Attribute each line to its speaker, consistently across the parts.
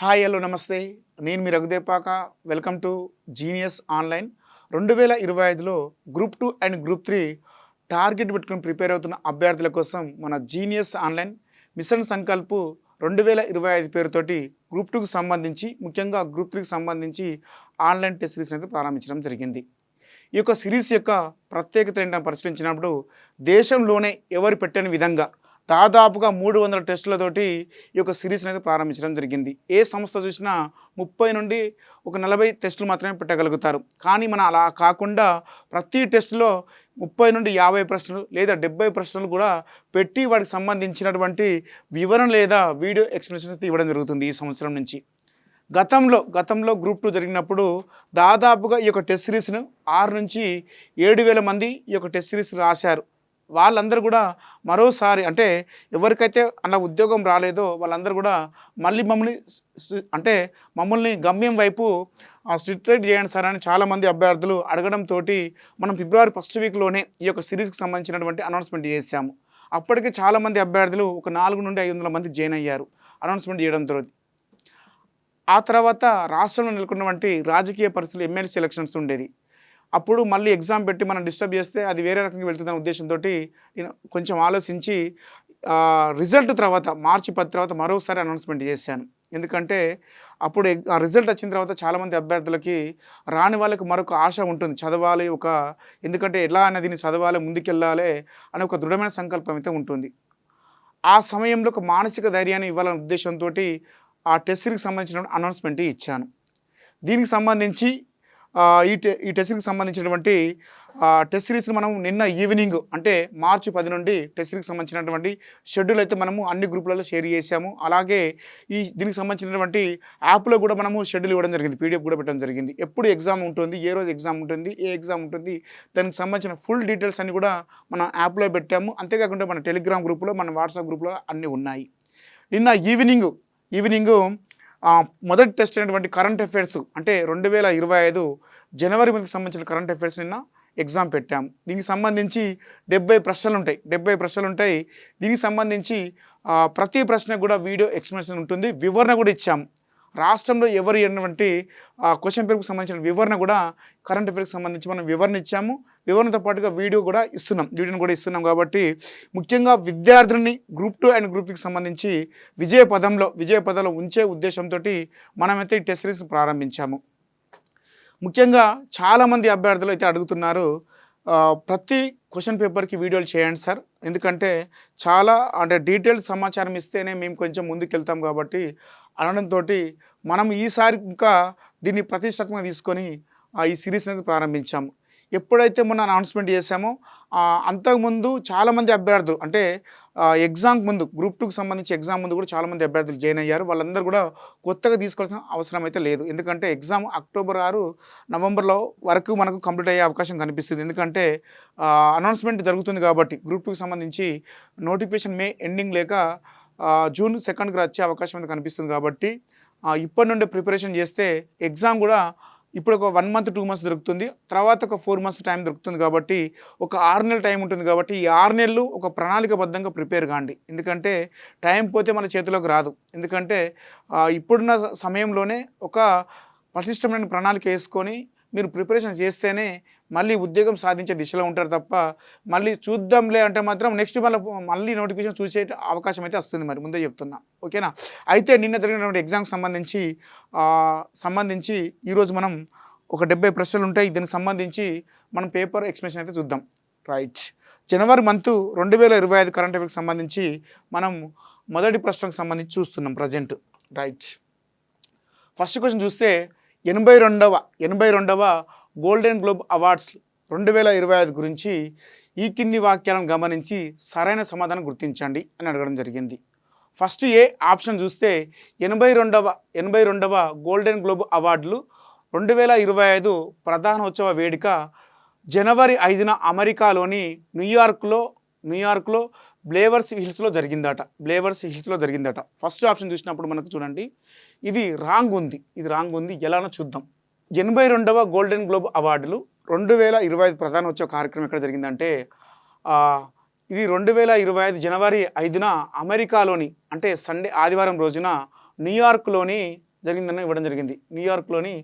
Speaker 1: Hi hello నమస్తే. నేను మీ Raghudepaka. Welcome to genius online. 2025లో గ్రూప్ 2 అండ్ గ్రూప్ 3 టార్గెట్ పెట్టుకొని ప్రిపేర్ అవుతున్న అభ్యర్థుల కోసం మన జీనియస్ ఆన్లైన్ మిషన్ సంకల్ప్ 2025 పేరుతోటి గ్రూప్ 2కి సంబంధించి, ముఖ్యంగా గ్రూప్ 3కి సంబంధించి ఆన్లైన్ టెస్ట్ సిరీస్ అయితే ప్రారంభించడం జరిగింది. ఈ యొక్క సిరీస్ యొక్క ప్రత్యేకత ఏంటని పరిశీలించినప్పుడు, దేశంలోనే ఎవరు పెట్టని విధంగా దాదాపుగా 300 టెస్టులతోటి ఈ యొక్క సిరీస్ని అయితే ప్రారంభించడం జరిగింది. ఏ సంస్థ చూసినా 30 నుండి ఒక 40 టెస్టులు మాత్రమే పెట్టగలుగుతారు. కానీ మనం అలా కాకుండా ప్రతి టెస్టులో 30 నుండి 50 ప్రశ్నలు లేదా 70 ప్రశ్నలు కూడా పెట్టి వాటికి సంబంధించినటువంటి వివరణ లేదా వీడియో ఎక్స్ప్లెనేషన్ అయితే ఇవ్వడం జరుగుతుంది ఈ సంవత్సరం నుంచి. గతంలో గ్రూప్ 2 జరిగినప్పుడు దాదాపుగా ఈ యొక్క టెస్ట్ సిరీస్ను 6 నుంచి 7,000 మంది ఈ యొక్క టెస్ట్ సిరీస్ రాశారు. వాళ్ళందరూ కూడా మరోసారి, అంటే ఎవరికైతే అలా ఉద్యోగం రాలేదో వాళ్ళందరూ కూడా మళ్ళీ మమ్మల్ని గమ్యం వైపు స్ట్రిక్ట్ చేయండి సార్ అని చాలామంది అభ్యర్థులు అడగడంతో మనం ఫిబ్రవరి ఫస్ట్ వీక్లోనే ఈ యొక్క సిరీస్కి సంబంధించినటువంటి అనౌన్స్మెంట్ చేశాము. అప్పటికే చాలామంది అభ్యర్థులు ఒక 400 నుండి 500 మంది జాయిన్ అయ్యారు అనౌన్స్మెంట్ చేయడంతో. ఆ తర్వాత రాష్ట్రంలో నెలకొన్నటువంటి రాజకీయ పరిస్థితులు, ఎమ్మెల్సీ ఎలక్షన్స్ ఉండేది. అప్పుడు మళ్ళీ ఎగ్జామ్ పెట్టి మనం డిస్టర్బ్ చేస్తే అది వేరే రకంగా వెళ్తుందనే ఉద్దేశంతో నేను కొంచెం ఆలోచించి రిజల్ట్ తర్వాత మార్చి 10 తర్వాత మరోసారి అనౌన్స్మెంట్ చేశాను. ఎందుకంటే అప్పుడు ఆ రిజల్ట్ వచ్చిన తర్వాత చాలామంది అభ్యర్థులకి, రాని వాళ్ళకి మరొక ఆశ ఉంటుంది, చదవాలి, ఎందుకంటే ఎలా అనేది చదవాలి, ముందుకెళ్ళాలి అనే ఒక దృఢమైన సంకల్పం అయితే ఉంటుంది. ఆ సమయంలో ఒక మానసిక ధైర్యాన్ని ఇవ్వాలనే ఉద్దేశంతో ఆ టెస్ట్ సిరీస్కి సంబంధించిన అనౌన్స్మెంట్ ఇచ్చాను. దీనికి సంబంధించి ఈ టెస్ట్ సిరీస్కి సంబంధించినటువంటి టెస్ట్ సిరీస్ని మనం నిన్న ఈవినింగ్, అంటే మార్చి 10 నుండి టెస్ట్ సిరీస్కి సంబంధించినటువంటి షెడ్యూల్ అయితే మనము అన్ని గ్రూపులలో షేర్ చేసాము. అలాగే దీనికి సంబంధించినటువంటి యాప్లో కూడా మనము షెడ్యూల్ ఇవ్వడం జరిగింది, పీడిఎఫ్ కూడా పెట్టడం జరిగింది. ఎప్పుడు ఎగ్జామ్ ఉంటుంది, ఏ రోజు ఎగ్జామ్ ఉంటుంది, ఏ ఎగ్జామ్ ఉంటుంది, దానికి సంబంధించిన ఫుల్ డీటెయిల్స్ అన్ని కూడా మనం యాప్లో పెట్టాము. అంతేకాకుండా మన టెలిగ్రామ్ గ్రూప్లో, మన వాట్సాప్ గ్రూప్లో అన్నీ ఉన్నాయి. నిన్న ఈవినింగ్ మొదటి టెస్ట్ అయినటువంటి కరెంట్ అఫైర్స్, అంటే 2025 జనవరి మంత్కి సంబంధించిన కరెంట్ అఫైర్స్ నిన్న ఎగ్జామ్ పెట్టాము. దీనికి సంబంధించి 70 ప్రశ్నలు ఉంటాయి. దీనికి సంబంధించి ప్రతి ప్రశ్నకు కూడా వీడియో ఎక్స్ప్లెనేషన్ ఉంటుంది, వివరణ కూడా ఇచ్చాము. రాష్ట్రంలో ఎవరు అన్నటువంటి క్వశ్చన్ పేపర్కి సంబంధించిన వివరణ కూడా, కరెంట్ అఫైర్స్కి సంబంధించి మనం వివరణ ఇచ్చాము. వివరణతో పాటుగా వీడియోని కూడా ఇస్తున్నాం. కాబట్టి ముఖ్యంగా విద్యార్థులని గ్రూప్ 2 అండ్ గ్రూప్ 3కి సంబంధించి విజయ పదంలో ఉంచే ఉద్దేశంతో మనమైతే ఈ టెస్ట్ సిరీస్ని ప్రారంభించాము. ముఖ్యంగా చాలామంది అభ్యర్థులు అయితే అడుగుతున్నారు, ప్రతి క్వశ్చన్ పేపర్కి వీడియోలు చేయండి సార్, ఎందుకంటే చాలా డీటెయిల్స్ సమాచారం ఇస్తేనే మేము కొంచెం ముందుకెళ్తాం కాబట్టి అనడంతో మనం ఈసారి ఇంకా దీన్ని ప్రతిష్టాత్మకంగా తీసుకొని ఈ సిరీస్ని అయితే ప్రారంభించాము. ఎప్పుడైతే మొన్న అనౌన్స్మెంట్ చేశామో అంతకుముందు చాలామంది అభ్యర్థులు, అంటే ఎగ్జామ్ ముందు, గ్రూప్ 2కి సంబంధించి ఎగ్జామ్ ముందు కూడా చాలామంది అభ్యర్థులు జాయిన్ అయ్యారు. వాళ్ళందరూ కూడా కొత్తగా తీసుకోవాల్సిన అవసరం అయితే లేదు. ఎందుకంటే ఎగ్జామ్ అక్టోబర్ 6, నవంబర్లో వరకు మనకు కంప్లీట్ అయ్యే అవకాశం కనిపిస్తుంది. ఎందుకంటే అనౌన్స్మెంట్ జరుగుతుంది కాబట్టి గ్రూప్ 2కి సంబంధించి నోటిఫికేషన్ మే ఎండింగ్ లేక జూన్ 2కి వచ్చే అవకాశం అయితే కనిపిస్తుంది. కాబట్టి ఇప్పటి నుండే ప్రిపరేషన్ చేస్తే ఎగ్జామ్ కూడా ఇప్పుడు ఒక 1 మంత్ 2 మంత్స్ దొరుకుతుంది, తర్వాత ఒక 4 మంత్స్ టైం దొరుకుతుంది. కాబట్టి ఒక 6 నెలల టైం ఉంటుంది. కాబట్టి ఈ 6 నెలలు ఒక ప్రణాళికబద్ధంగా ప్రిపేర్ కాండి. ఎందుకంటే టైం పోతే మన చేతిలోకి రాదు. ఎందుకంటే ఇప్పుడున్న సమయంలోనే ఒక పటిష్టమైన ప్రణాళిక వేసుకొని మీరు ప్రిపరేషన్ చేస్తేనే మళ్ళీ ఉద్యోగం సాధించే దిశలో ఉంటారు తప్ప మళ్ళీ చూద్దాంలే అంటే మాత్రం నెక్స్ట్ మళ్ళీ నోటిఫికేషన్ చూసే అవకాశం అయితే వస్తుంది. మరి ముందే చెప్తున్నా, ఓకేనా? అయితే నిన్న జరిగినటువంటి ఎగ్జామ్కి సంబంధించి ఈరోజు మనం ఒక 70 ప్రశ్నలు ఉంటాయి. దీనికి సంబంధించి మనం పేపర్ ఎక్స్ప్లెనేషన్ అయితే చూద్దాం. రైట్, జనవరి మంత్ 2025 కరెంట్ అఫైర్స్కి సంబంధించి మనం మొదటి ప్రశ్నకు సంబంధించి చూస్తున్నాం ప్రజెంట్. రైట్, ఫస్ట్ క్వశ్చన్ చూస్తే 82వ గోల్డెన్ గ్లోబ్ అవార్డ్స్ 2025 గురించి ఈ కింది వాక్యాలను గమనించి సరైన సమాధానం గుర్తించండి అని అడగడం జరిగింది. ఫస్ట్ ఏ ఆప్షన్ చూస్తే 82వ గోల్డెన్ గ్లోబ్ అవార్డులు 2025 ప్రధానోత్సవ వేడుక జనవరి 5న అమెరికాలోని న్యూయార్క్లో బ్లేవర్స్ హిల్స్లో జరిగిందట. ఫస్ట్ ఆప్షన్ చూసినప్పుడు మనకు చూడండి, ఇది రాంగ్ ఉంది. ఎలానో చూద్దాం. 82వ గోల్డెన్ గ్లోబ్ అవార్డులు 2025 ప్రధానోత్సవ కార్యక్రమం ఎక్కడ జరిగిందంటే ఇది 2025 జనవరి 5న అమెరికాలోని, అంటే ఆదివారం రోజున న్యూయార్క్లోని జరిగిందని ఇవ్వడం జరిగింది. న్యూయార్క్లోని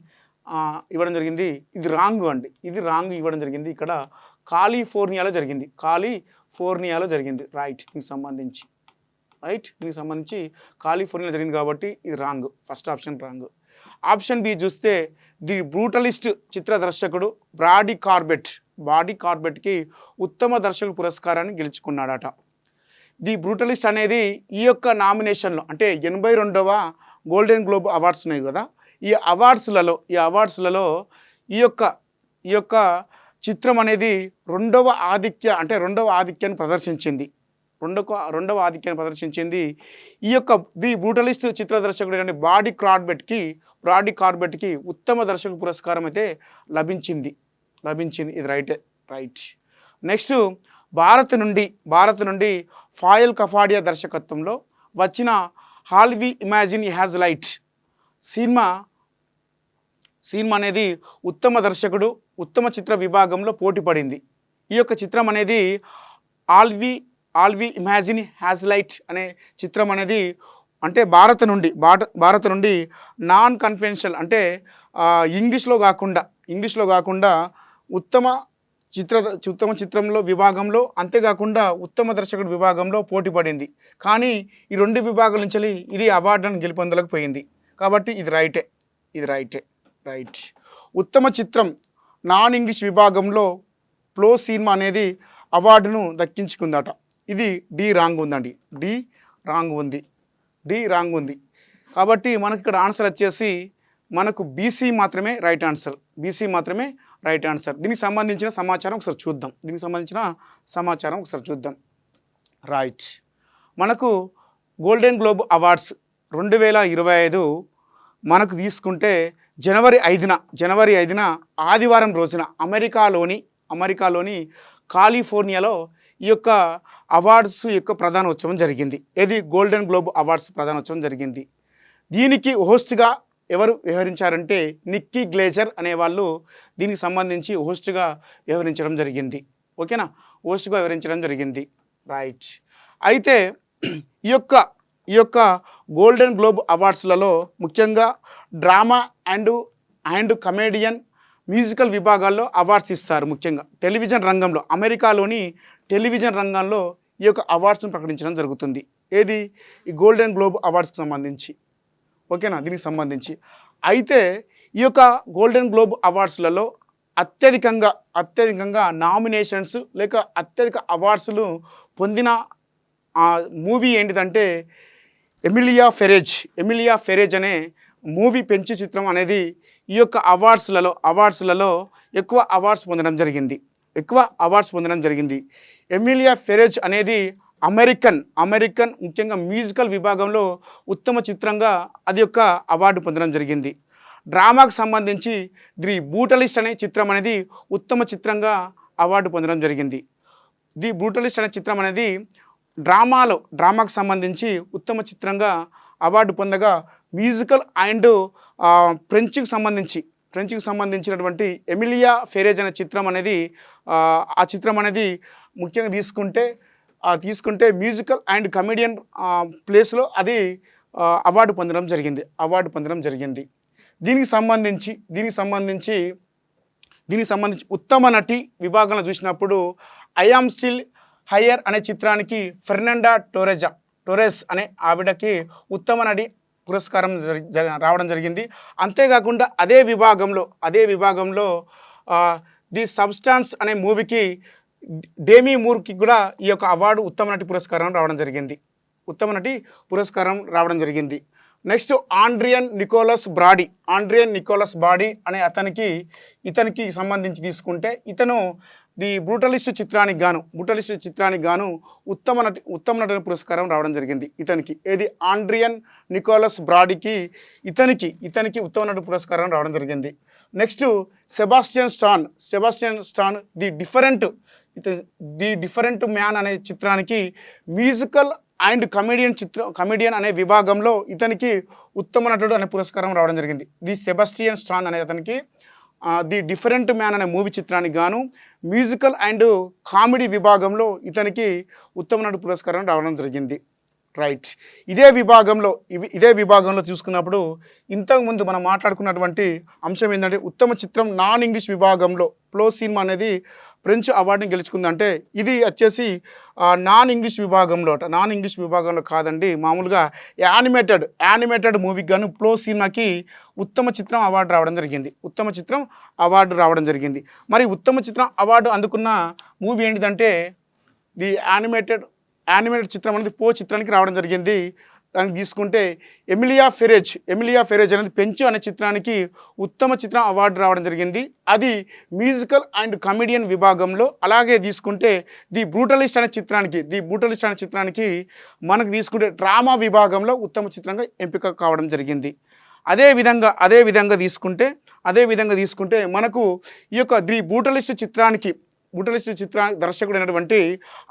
Speaker 1: ఇవ్వడం జరిగింది. ఇది రాంగ్ అండి, ఇది రాంగ్ ఇవ్వడం జరిగింది. ఇక్కడ కాలిఫోర్నియాలో జరిగింది, కాలిఫోర్నియాలో జరిగింది. రైట్, దీనికి సంబంధించి కాలిఫోర్నియాలో జరిగింది కాబట్టి ఇది wrong, first option wrong. Option B చూస్తే ది బ్రూటలిస్ట్ చిత్ర దర్శకుడు బాడీ కార్బెట్కి ఉత్తమ దర్శకుడు పురస్కారాన్ని గెలుచుకున్నాడట. ది బ్రూటలిస్ట్ అనేది ఈ యొక్క నామినేషన్లో అంటే 82వ గోల్డెన్ గ్లోబ్ అవార్డ్స్ ఉన్నాయి కదా, ఈ అవార్డ్స్లలో ఈ యొక్క చిత్రం అనేది రెండవ ఆధిక్యాన్ని ప్రదర్శించింది. ఈ యొక్క ది బ్రూటలిస్ట్ చిత్ర దర్శకుడు బాడీ కార్బెట్కి ఉత్తమ దర్శకుడు పురస్కారం అయితే లభించింది. ఇది రైట్. నెక్స్ట్ భారత్ నుండి ఫాయల్ కఫాడియా దర్శకత్వంలో వచ్చిన all we imagine has light cinema అనేది ఉత్తమ దర్శకుడు ఉత్తమ చిత్ర విభాగంలో పోటీ పడింది. ఈ యొక్క చిత్రం అనేది all we imagine has light అనే చిత్రం అనేది అంటే భారత్ నుండి నాన్ కన్వెన్షనల్ అంటే ఇంగ్లీష్లో కాకుండా ఉత్తమ చిత్రంలో విభాగంలో, అంతేకాకుండా ఉత్తమ దర్శకుడు విభాగంలో పోటీ పడింది. కానీ ఈ రెండు విభాగాల నుంచి ఇది అవార్డును గెలుపొందలేకపోయింది. కాబట్టి ఇది రైట్. ఉత్తమ చిత్రం నాన్ ఇంగ్లీష్ విభాగంలో ఫ్లో సినిమా అనేది అవార్డును దక్కించుకుందట. ఇది డి రాంగ్ ఉందండి, డి రాంగ్ ఉంది. కాబట్టి మనకి ఇక్కడ ఆన్సర్ వచ్చేసి మనకు బీసీ మాత్రమే రైట్ ఆన్సర్. దీనికి సంబంధించిన సమాచారం ఒకసారి చూద్దాం. రైట్, మనకు గోల్డెన్ గ్లోబ్ అవార్డ్స్ 2025 మనకు తీసుకుంటే జనవరి 5న ఆదివారం రోజున అమెరికాలోని కాలిఫోర్నియాలో ఈ యొక్క అవార్డ్స్ యొక్క ప్రధానోత్సవం జరిగింది. ఇది గోల్డెన్ గ్లోబ్ అవార్డ్స్ ప్రధానోత్సవం జరిగింది. దీనికి హోస్ట్గా ఎవరు వ్యవహరించారంటే నిక్కీ గ్లేజర్ అనేవాళ్ళు దీనికి సంబంధించి హోస్ట్గా వ్యవహరించడం జరిగింది. ఓకేనా, హోస్ట్గా వ్యవహరించడం జరిగింది. రైట్. అయితే ఈ యొక్క గోల్డెన్ గ్లోబ్ అవార్డ్స్లలో ముఖ్యంగా డ్రామా అండ్ కమెడియన్ మ్యూజికల్ విభాగాల్లో అవార్డ్స్ ఇస్తారు. ముఖ్యంగా టెలివిజన్ రంగంలో, అమెరికాలోని టెలివిజన్ రంగంలో ఈ యొక్క అవార్డ్స్ను ప్రకటించడం జరుగుతుంది. ఏది ఈ గోల్డెన్ గ్లోబ్ అవార్డ్స్కి సంబంధించి. ఓకేనా, దీనికి సంబంధించి అయితే ఈ యొక్క గోల్డెన్ గ్లోబ్ అవార్డ్స్లలో అత్యధికంగా నామినేషన్స్ లేక అత్యధిక అవార్డ్స్లు పొందిన మూవీ ఏంటిదంటే ఎమిలియా ఫెరేజ్ అనే మూవీ పెంచి చిత్రం అనేది ఈ యొక్క అవార్డ్స్లలో ఎక్కువ అవార్డ్స్ పొందడం జరిగింది. ఎమిలియా ఫెరేజ్ అనేది అమెరికన్ ముఖ్యంగా మ్యూజికల్ విభాగంలో ఉత్తమ చిత్రంగా అది యొక్క అవార్డు పొందడం జరిగింది. డ్రామాకు సంబంధించి ది బ్రూటలిస్ట్ అనే చిత్రం అనేది ఉత్తమ చిత్రంగా అవార్డు పొందడం జరిగింది. ది బ్రూటలిస్ట్ అనే చిత్రం అనేది డ్రామాకు సంబంధించి ఉత్తమ చిత్రంగా అవార్డు పొందగా, మ్యూజికల్ అండ్ ఫ్రెంచ్కి సంబంధించినటువంటి ఎమిలియా ఫెరేజ్ అనే చిత్రం అనేది ఆ చిత్రం అనేది ముఖ్యంగా తీసుకుంటే మ్యూజికల్ అండ్ కమెడియన్ ప్లేస్లో అది అవార్డు పొందడం జరిగింది. దీనికి సంబంధించి ఉత్తమ నటి విభాగంలో చూసినప్పుడు ఐ యామ్ స్టిల్ హయ్యర్ అనే చిత్రానికి ఫెర్నాండా టోరెస్ అనే ఆవిడకి ఉత్తమ నటి పురస్కారం రావడం జరిగింది. అంతేకాకుండా అదే విభాగంలో ది సబ్స్టాన్స్ అనే మూవీకి డేమీ మూర్కి కూడా ఈ యొక్క అవార్డు ఉత్తమ నటి పురస్కారం రావడం జరిగింది. నెక్స్ట్ ఆండ్రియన్ నికోలస్ బాడీ అనే ఇతనికి సంబంధించి తీసుకుంటే ఇతను ది బ్రూటలిస్ట్ చిత్రానికి గాను ఉత్తమ నటి పురస్కారం రావడం జరిగింది. ఇతనికి ఏది ఆండ్రియన్ నికోలస్ బ్రాడీకి ఇతనికి ఉత్తమ నటి పురస్కారం రావడం జరిగింది. Next Sebastian Stan the different man అనే చిత్రానికి మ్యూజికల్ అండ్ కమెడియన్ అనే విభాగంలో ఇతనికి ఉత్తమ నటుడు అనే పురస్కారం రావడం జరిగింది. ది సెబాస్టియన్ స్టాన్ అనే అతనికి ది డిఫరెంట్ మ్యాన్ అనే మూవీ చిత్రానికి గాను మ్యూజికల్ అండ్ కామెడీ విభాగంలో ఇతనికి ఉత్తమ నటుడు పురస్కారం రావడం జరిగింది. రైట్. ఇదే విభాగంలో చూసుకున్నప్పుడు ఇంతకుముందు మనం మాట్లాడుకున్నటువంటి అంశం ఏంటంటే ఉత్తమ చిత్రం నాన్ ఇంగ్లీష్ విభాగంలో ప్లో సినిమా అనేది ఫ్రెంచ్ అవార్డుని గెలుచుకుందంటే ఇది వచ్చేసి నాన్ ఇంగ్లీష్ విభాగంలో కాదండి, మామూలుగా యానిమేటెడ్ మూవీకి గాను ప్లో సినిమాకి ఉత్తమ చిత్రం అవార్డు రావడం జరిగింది. మరి ఉత్తమ చిత్రం అవార్డు అందుకున్న మూవీ ఏంటిదంటే ది యానిమేటెడ్ చిత్రం అనేది పో చిత్రానికి రావడం జరిగింది. దానికి తీసుకుంటే ఎమిలియా ఫెరేజ్ అనేది పెంచు అనే చిత్రానికి ఉత్తమ చిత్రం అవార్డు రావడం జరిగింది. అది మ్యూజికల్ అండ్ కమెడియన్ విభాగంలో. అలాగే తీసుకుంటే ది బ్రూటలిస్ట్ అనే చిత్రానికి మనకు తీసుకుంటే డ్రామా విభాగంలో ఉత్తమ చిత్రంగా ఎంపిక కావడం జరిగింది. అదే విధంగా తీసుకుంటే మనకు ఈ యొక్క ది బ్రూటలిస్ట్ చిత్రానికి దర్శకుడైనటువంటి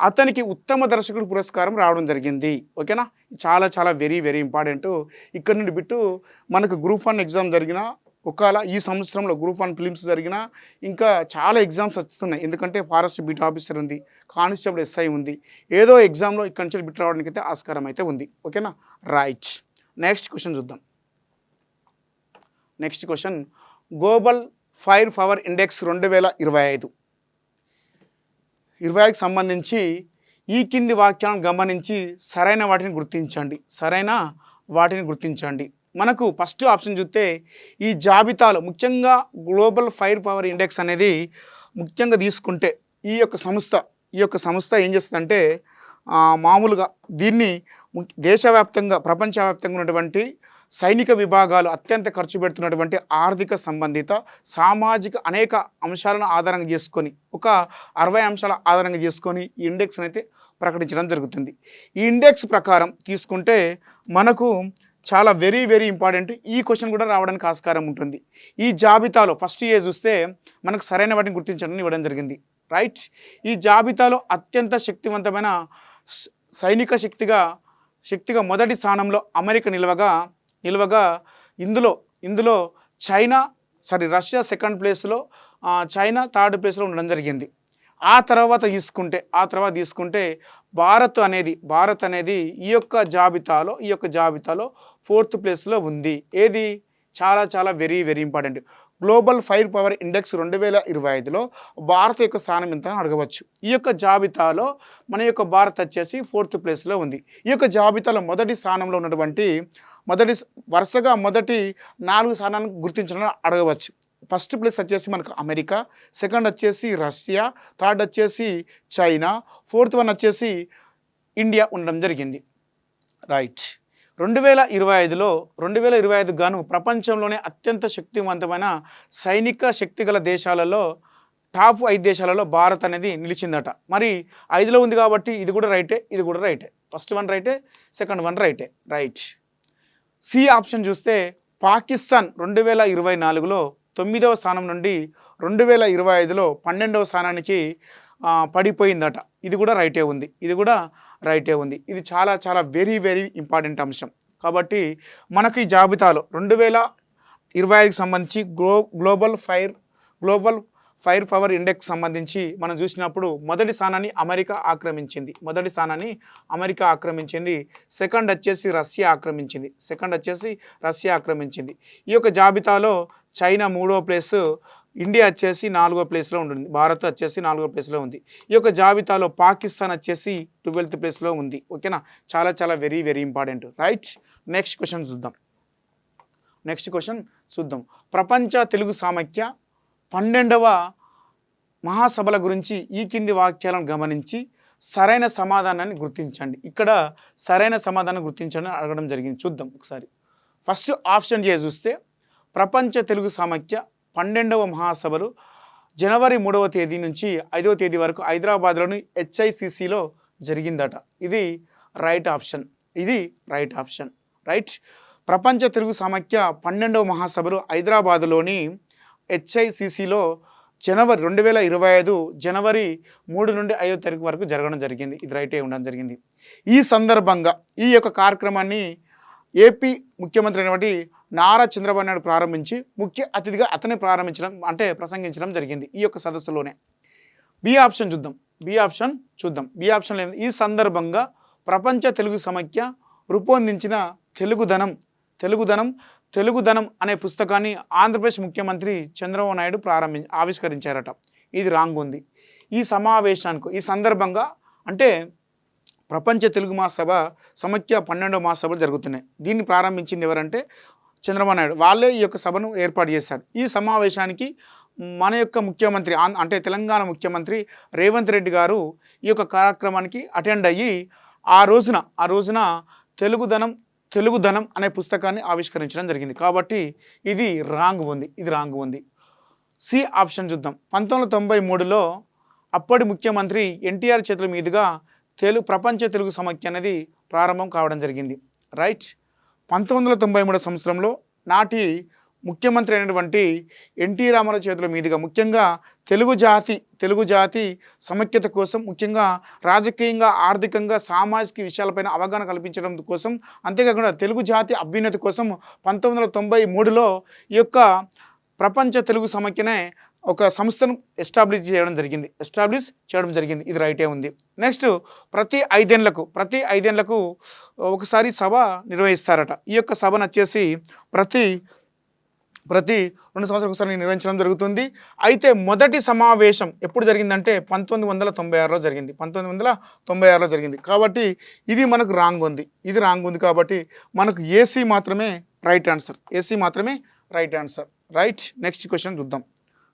Speaker 1: అతనికి ఉత్తమ దర్శకుడు పురస్కారం రావడం జరిగింది. ఓకేనా, చాలా చాలా వెరీ వెరీ ఇంపార్టెంట్. ఇక్కడ నుండి బిట్టు మనకు గ్రూప్ 1 ఎగ్జామ్ జరిగిన, ఒకవేళ ఈ సంవత్సరంలో గ్రూప్ 1 ఫిలిమ్స్ జరిగిన, ఇంకా చాలా ఎగ్జామ్స్ వస్తున్నాయి. ఎందుకంటే ఫారెస్ట్ బీట్ ఆఫీసర్ ఉంది, కానిస్టేబుల్ ఎస్ఐ ఉంది. ఏదో ఎగ్జామ్లో ఇక్కడ నుంచి బిట్ రావడానికి అయితే ఆస్కారం అయితే ఉంది. ఓకేనా, రైట్. నెక్స్ట్ క్వశ్చన్ చూద్దాం. Next question, global firepower index 2025కి సంబంధించి ఈ కింది వాక్యాలను గమనించి సరైన వాటిని గుర్తించండి. మనకు ఫస్ట్ ఆప్షన్ చూస్తే ఈ జాబితాలో ముఖ్యంగా గ్లోబల్ ఫైర్ పవర్ ఇండెక్స్ అనేది ముఖ్యంగా తీసుకుంటే ఈ యొక్క సంస్థ ఏం చేస్తుందంటే మామూలుగా దీన్ని దేశవ్యాప్తంగా ప్రపంచవ్యాప్తంగా ఉన్నటువంటి సైనిక విభాగాలు అత్యంత ఖర్చు పెడుతున్నటువంటి ఆర్థిక సంబంధిత సామాజిక అనేక అంశాలను ఆధారంగా చేసుకొని ఒక 60 అంశాల ఆధారంగా చేసుకొని ఈ ఇండెక్స్ అయితే ప్రకటించడం జరుగుతుంది. ఈ ఇండెక్స్ ప్రకారం తీసుకుంటే మనకు చాలా వెరీ వెరీ ఇంపార్టెంట్, ఈ క్వశ్చన్ కూడా రావడానికి ఆస్కారం ఉంటుంది. ఈ జాబితాలో ఫస్ట్ చూస్తే మనకు సరైన వాటిని గుర్తించడం ఇవ్వడం జరిగింది. రైట్. ఈ జాబితాలో అత్యంత శక్తివంతమైన సైనిక శక్తిగా మొదటి స్థానంలో అమెరికా నిలవగా ఇందులో రష్యా సెకండ్ ప్లేస్లో, చైనా థర్డ్ ప్లేస్లో ఉండడం జరిగింది. ఆ తర్వాత తీసుకుంటే భారత్ అనేది ఈ యొక్క జాబితాలో 4th ప్లేస్లో ఉంది. ఏది చాలా చాలా very very important. Global firepower index 2025లో భారత్ యొక్క స్థానం ఎంత అని అడగవచ్చు. ఈ యొక్క జాబితాలో మన యొక్క భారత్ వచ్చేసి 4th ప్లేస్లో ఉంది. ఈ యొక్క జాబితాలో మొదటి స్థానంలో ఉన్నటువంటి వరుసగా మొదటి 4 స్థానాలను గుర్తించడం అడగవచ్చు. ఫస్ట్ ప్లేస్ వచ్చేసి మనకు అమెరికా, సెకండ్ వచ్చేసి రష్యా, థర్డ్ వచ్చేసి చైనా, 4th వన్ వచ్చేసి ఇండియా ఉండడం జరిగింది. రైట్. 2025 గాను ప్రపంచంలోనే అత్యంత శక్తివంతమైన సైనిక శక్తి గల దేశాలలో టాప్ 5 దేశాలలో భారత్ అనేది నిలిచిందట. మరి 5లో ఉంది కాబట్టి ఇది కూడా రైటే. ఫస్ట్ వన్ రైటే, సెకండ్ వన్ రైటే. రైట్. సి ఆప్షన్ చూస్తే పాకిస్తాన్ 2024లో 9వ స్థానం నుండి 2025లో 12వ స్థానానికి పడిపోయిందట. ఇది కూడా రైటే ఉంది. ఇది చాలా చాలా వెరీ వెరీ ఇంపార్టెంట్ అంశం. కాబట్టి మనకు ఈ జాబితాలో 2025కి సంబంధించి గ్లోబల్ ఫైర్ పవర్ ఇండెక్స్ సంబంధించి మనం చూసినప్పుడు మొదటి స్థానాన్ని అమెరికా ఆక్రమించింది. సెకండ్ వచ్చేసి రష్యా ఆక్రమించింది. ఈ యొక్క జాబితాలో చైనా 3వ ప్లేస్, ఇండియా వచ్చేసి 4వ ప్లేస్లో ఉంటుంది, భారత్ వచ్చేసి 4వ ప్లేస్లో ఉంది. ఈ యొక్క జాబితాలో పాకిస్తాన్ వచ్చేసి 12th ప్లేస్లో ఉంది. ఓకేనా, చాలా చాలా very very important. Right. Next question చూద్దాం. ప్రపంచ తెలుగు సమైక్య 12వ మహాసభల గురించి ఈ కింది వాక్యాలను గమనించి సరైన సమాధానాన్ని గుర్తించండి. ఇక్కడ సరైన సమాధానం గుర్తించండి అడగడం జరిగింది. చూద్దాం ఒకసారి. ఫస్ట్ ఆప్షన్ చూస్తే ప్రపంచ తెలుగు సమైక్య 12వ మహాసభలు జనవరి 3వ తేదీ నుంచి 5వ తేదీ వరకు హైదరాబాద్లోని HICCలో జరిగిందట. ఇది రైట్ ఆప్షన్. రైట్. ప్రపంచ తెలుగు సమైక్య 12వ మహాసభలు హైదరాబాదులోని HICCలో 2025 జనవరి 3 నుండి 5వ తారీఖు వరకు జరగడం జరిగింది. ఇది రైటే ఉండడం జరిగింది. ఈ సందర్భంగా ఈ యొక్క కార్యక్రమాన్ని ఏపీ ముఖ్యమంత్రి అయినటువంటి నారా చంద్రబాబు నాయుడు ప్రారంభించి ముఖ్య అతిథిగా అతనే ప్రసంగించడం జరిగింది ఈ యొక్క సదస్సులోనే. బి ఆప్షన్ చూద్దాం. ఈ సందర్భంగా ప్రపంచ తెలుగు సమైక్య రూపొందించిన తెలుగుదనం అనే పుస్తకాన్ని ఆంధ్రప్రదేశ్ ముఖ్యమంత్రి చంద్రబాబు నాయుడు ఆవిష్కరించారట. ఇది రాంగ్ ఉంది. ఈ సమావేశానికి ఈ సందర్భంగా అంటే ప్రపంచ తెలుగు మహాసభ సమైక్య 12వ మహాసభలు జరుగుతున్నాయి. దీన్ని ప్రారంభించింది ఎవరంటే చంద్రబాబు నాయుడు. వాళ్ళే ఈ యొక్క సభను ఏర్పాటు చేశారు. ఈ సమావేశానికి మన యొక్క ముఖ్యమంత్రి అంటే తెలంగాణ ముఖ్యమంత్రి రేవంత్ రెడ్డి గారు ఈ యొక్క కార్యక్రమానికి అటెండ్ అయ్యి ఆ రోజున తెలుగుదనం అనే పుస్తకాన్ని ఆవిష్కరించడం జరిగింది. కాబట్టి ఇది రాంగ్ ఉంది. సి ఆప్షన్ చూద్దాం. 1993లో అప్పటి ముఖ్యమంత్రి ఎన్టీఆర్ చేతుల మీదుగా ప్రపంచ తెలుగు సమైక్య అనేది ప్రారంభం కావడం జరిగింది. రైట్. 1993 సంవత్సరంలో నాటి ముఖ్యమంత్రి అయినటువంటి ఎన్టీ రామారావు చేతుల మీదుగా ముఖ్యంగా తెలుగు జాతి సమైక్యత కోసం, ముఖ్యంగా రాజకీయంగా, ఆర్థికంగా, సామాజిక విషయాలపైన అవగాహన కల్పించడం కోసం, అంతేకాకుండా తెలుగు జాతి అభ్యున్నతి కోసం 1993లో ఈ యొక్క ప్రపంచ తెలుగు సమైక్యనే ఒక సంస్థను ఎస్టాబ్లిష్ చేయడం జరిగింది. ఇది రైటే ఉంది. నెక్స్ట్, ప్రతి ఐదేళ్లకు ఒకసారి సభ నిర్వహిస్తారట. ఈ యొక్క సభను వచ్చేసి ప్రతి 2 సంవత్సరాలకు ఒకసారి నిర్వహించడం జరుగుతుంది. అయితే మొదటి సమావేశం ఎప్పుడు జరిగిందంటే 1996లో జరిగింది. 1996లో జరిగింది. కాబట్టి ఇది మనకు రాంగ్ ఉంది. కాబట్టి మనకు ఏసీ మాత్రమే right answer. Right. Next question చూద్దాం.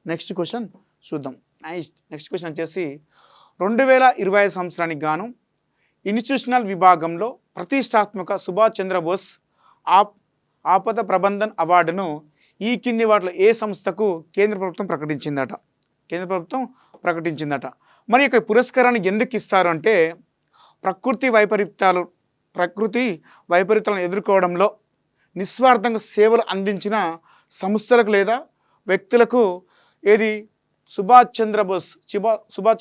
Speaker 1: నెక్స్ట్ క్వశ్చన్ వచ్చేసి 2025 సంవత్సరానికి గాను ఇన్స్టిట్యూషనల్ విభాగంలో ప్రతిష్టాత్మక సుభాష్ చంద్రబోస్ ఆపద ప్రబంధన్ అవార్డును ఈ కింది వాటిలో ఏ సంస్థకు కేంద్ర ప్రభుత్వం ప్రకటించిందట. మరి యొక్క పురస్కారాన్ని ఎందుకు ఇస్తారు అంటే ప్రకృతి వైపరీత్యాలను ఎదుర్కోవడంలో నిస్వార్థంగా సేవలు అందించిన సంస్థలకు లేదా వ్యక్తులకు సుభాష్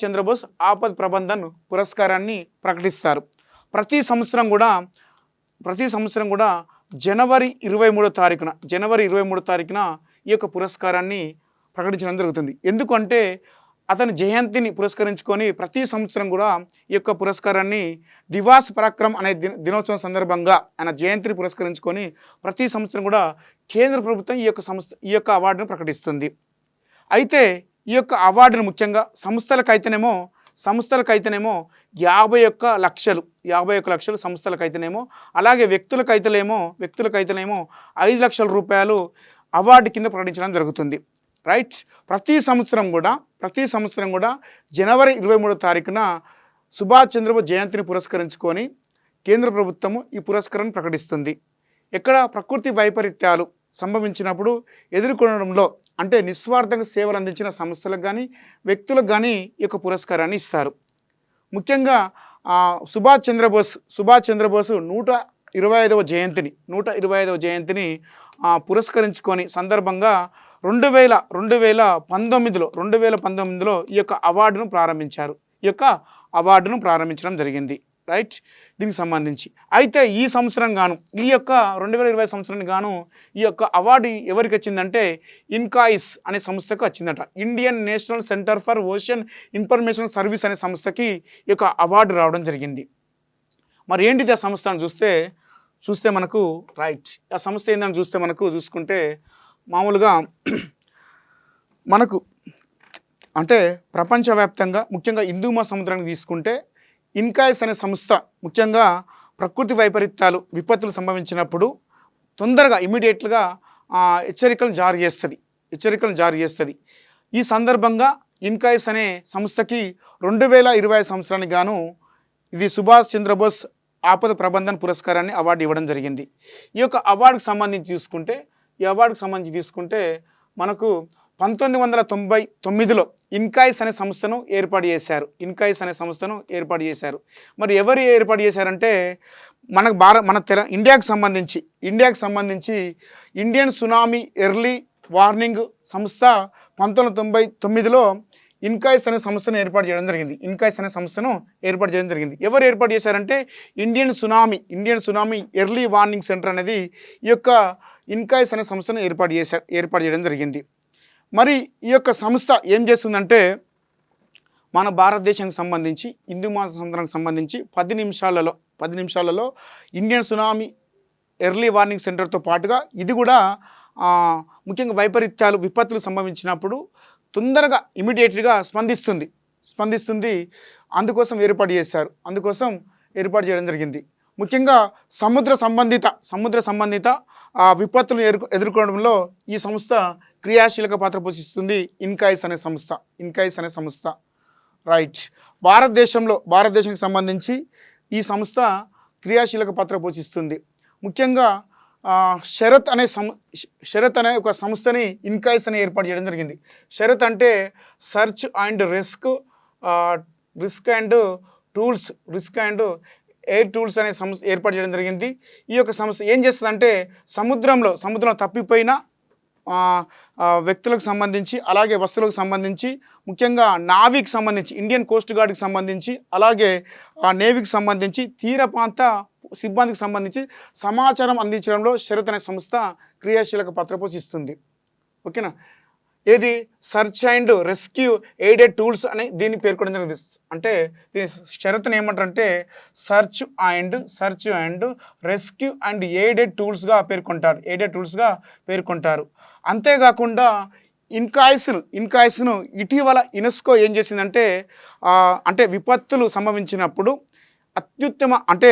Speaker 1: చంద్రబోస్ ఆపద్ ప్రబంధన్ పురస్కారాన్ని ప్రకటిస్తారు. ప్రతి సంవత్సరం కూడా జనవరి 23 తారీఖున ఈ యొక్క పురస్కారాన్ని ప్రకటించడం జరుగుతుంది. ఎందుకంటే అతని జయంతిని పురస్కరించుకొని ప్రతి సంవత్సరం కూడా ఈ యొక్క పురస్కారాన్ని దివాస్ పరాక్రమ్ అనే దినోత్సవం సందర్భంగా ఆయన జయంతిని పురస్కరించుకొని ప్రతి సంవత్సరం కూడా కేంద్ర ప్రభుత్వం ఈ యొక్క అవార్డును ప్రకటిస్తుంది. అయితే ఈ యొక్క అవార్డును ముఖ్యంగా సంస్థలకైతేనేమో 51 లక్షలు సంస్థలకైతేనేమో, అలాగే వ్యక్తులకైతేనేమో 5 లక్షల రూపాయలు అవార్డు కింద ప్రకటించడం జరుగుతుంది. రైట్. ప్రతి సంవత్సరం కూడా జనవరి 23 తారీఖున సుభాష్ చంద్రబోస్ జయంతిని పురస్కరించుకొని కేంద్ర ప్రభుత్వము ఈ పురస్కారాన్ని ప్రకటిస్తుంది. ఎక్కడ ప్రకృతి వైపరీత్యాలు సంభవించినప్పుడు ఎదుర్కొనడంలో అంటే నిస్వార్థంగా సేవలు అందించిన సంస్థలకు కానీ వ్యక్తులకు కానీ ఈ యొక్క పురస్కారాన్ని ఇస్తారు. ముఖ్యంగా సుభాష్ చంద్రబోస్ 125వ జయంతిని పురస్కరించుకొని సందర్భంగా 2019లో ఈ యొక్క అవార్డును ప్రారంభించడం జరిగింది. రైట్. దీనికి సంబంధించి అయితే ఈ సంవత్సరం గాను ఈ యొక్క 2020 సంవత్సరానికి గాను ఈ యొక్క అవార్డు ఎవరికి వచ్చిందంటే ఇన్కాయిస్ అనే సంస్థకు వచ్చిందట. Indian national centre for ocean information service అనే సంస్థకి ఈ యొక్క అవార్డు రావడం జరిగింది. మరి ఏంటిది ఆ సంస్థ అని చూస్తే మనకు రైట్ ఆ సంస్థ ఏందని చూసుకుంటే మామూలుగా మనకు అంటే ప్రపంచవ్యాప్తంగా ముఖ్యంగా హిందూ మహాసముద్రానికి తీసుకుంటే ఇన్కాయిస్ అనే సంస్థ ముఖ్యంగా ప్రకృతి వైపరీత్యాలు విపత్తులు సంభవించినప్పుడు తొందరగా ఇమీడియట్గా హెచ్చరికలను జారీ చేస్తుంది. ఈ సందర్భంగా ఇన్కాయిస్ అనే సంస్థకి 2025 సంవత్సరానికి గాను ఇది సుభాష్ చంద్రబోస్ ఆపద ప్రబంధన్ పురస్కారాన్ని అవార్డు ఇవ్వడం జరిగింది. ఈ యొక్క అవార్డుకు సంబంధించి తీసుకుంటే మనకు 1999లో ఇన్కాయిస్ అనే సంస్థను ఏర్పాటు చేశారు. మరి ఎవరు ఏర్పాటు చేశారంటే ఇండియాకి సంబంధించి ఇండియన్ సునామీ ఎర్లీ వార్నింగ్ సంస్థ 1999లో ఇన్కాయిస్ అనే సంస్థను ఏర్పాటు చేయడం జరిగింది. ఎవరు ఏర్పాటు చేశారంటే Indian tsunami early warning centre అనేది ఈ యొక్క ఇన్కాయిస్ అనే సంస్థను ఏర్పాటు చేయడం జరిగింది. మరి ఈ యొక్క సంస్థ ఏం చేస్తుందంటే మన భారతదేశానికి సంబంధించి హిందూ మహాసముద్రానికి సంబంధించి 10 నిమిషాలలో ఇండియన్ సునామీ ఎర్లీ వార్నింగ్ సెంటర్తో పాటుగా ఇది కూడా ముఖ్యంగా వైపరీత్యాలు విపత్తులు సంభవించినప్పుడు తొందరగా ఇమీడియట్గా స్పందిస్తుంది. అందుకోసం ఏర్పాటు చేయడం జరిగింది. ముఖ్యంగా సముద్ర సంబంధిత విపత్తులను ఎదుర్కోవడంలో ఈ సంస్థ క్రియాశీలక పాత్ర పోషిస్తుంది. ఇన్కాయిస్ అనే సంస్థ రైట్. భారతదేశానికి సంబంధించి ఈ సంస్థ క్రియాశీలక పాత్ర పోషిస్తుంది. ముఖ్యంగా షరత్ అనే ఒక సంస్థని ఇన్కాయిస్ అని ఏర్పాటు చేయడం జరిగింది. షరత్ అంటే search and risk and air tools అనే సంస్థ ఏర్పాటు చేయడం జరిగింది. ఈ యొక్క సంస్థ ఏం చేస్తుందంటే సముద్రంలో తప్పిపోయిన వ్యక్తులకు సంబంధించి అలాగే వస్తువులకు సంబంధించి ముఖ్యంగా నావీకి సంబంధించి ఇండియన్ కోస్ట్ గార్డ్కి సంబంధించి అలాగే నేవీకి సంబంధించి తీర ప్రాంత సిబ్బందికి సంబంధించి సమాచారం అందించడంలో షరత్ అనే సంస్థ క్రియాశీలక పాత్ర పోషిస్తుంది. ఓకేనా. ఏది search and rescue aided tools అని దీన్ని పేర్కొనడం జరిగింది. అంటే దీని షరతుని ఏమంటారంటే search and rescue and aided టూల్స్గా పేర్కొంటారు. అంతేకాకుండా ఇన్కాయిస్ను ఇటీవల యునెస్కో ఏం చేసిందంటే అంటే విపత్తులు సంభవించినప్పుడు అత్యుత్తమ అంటే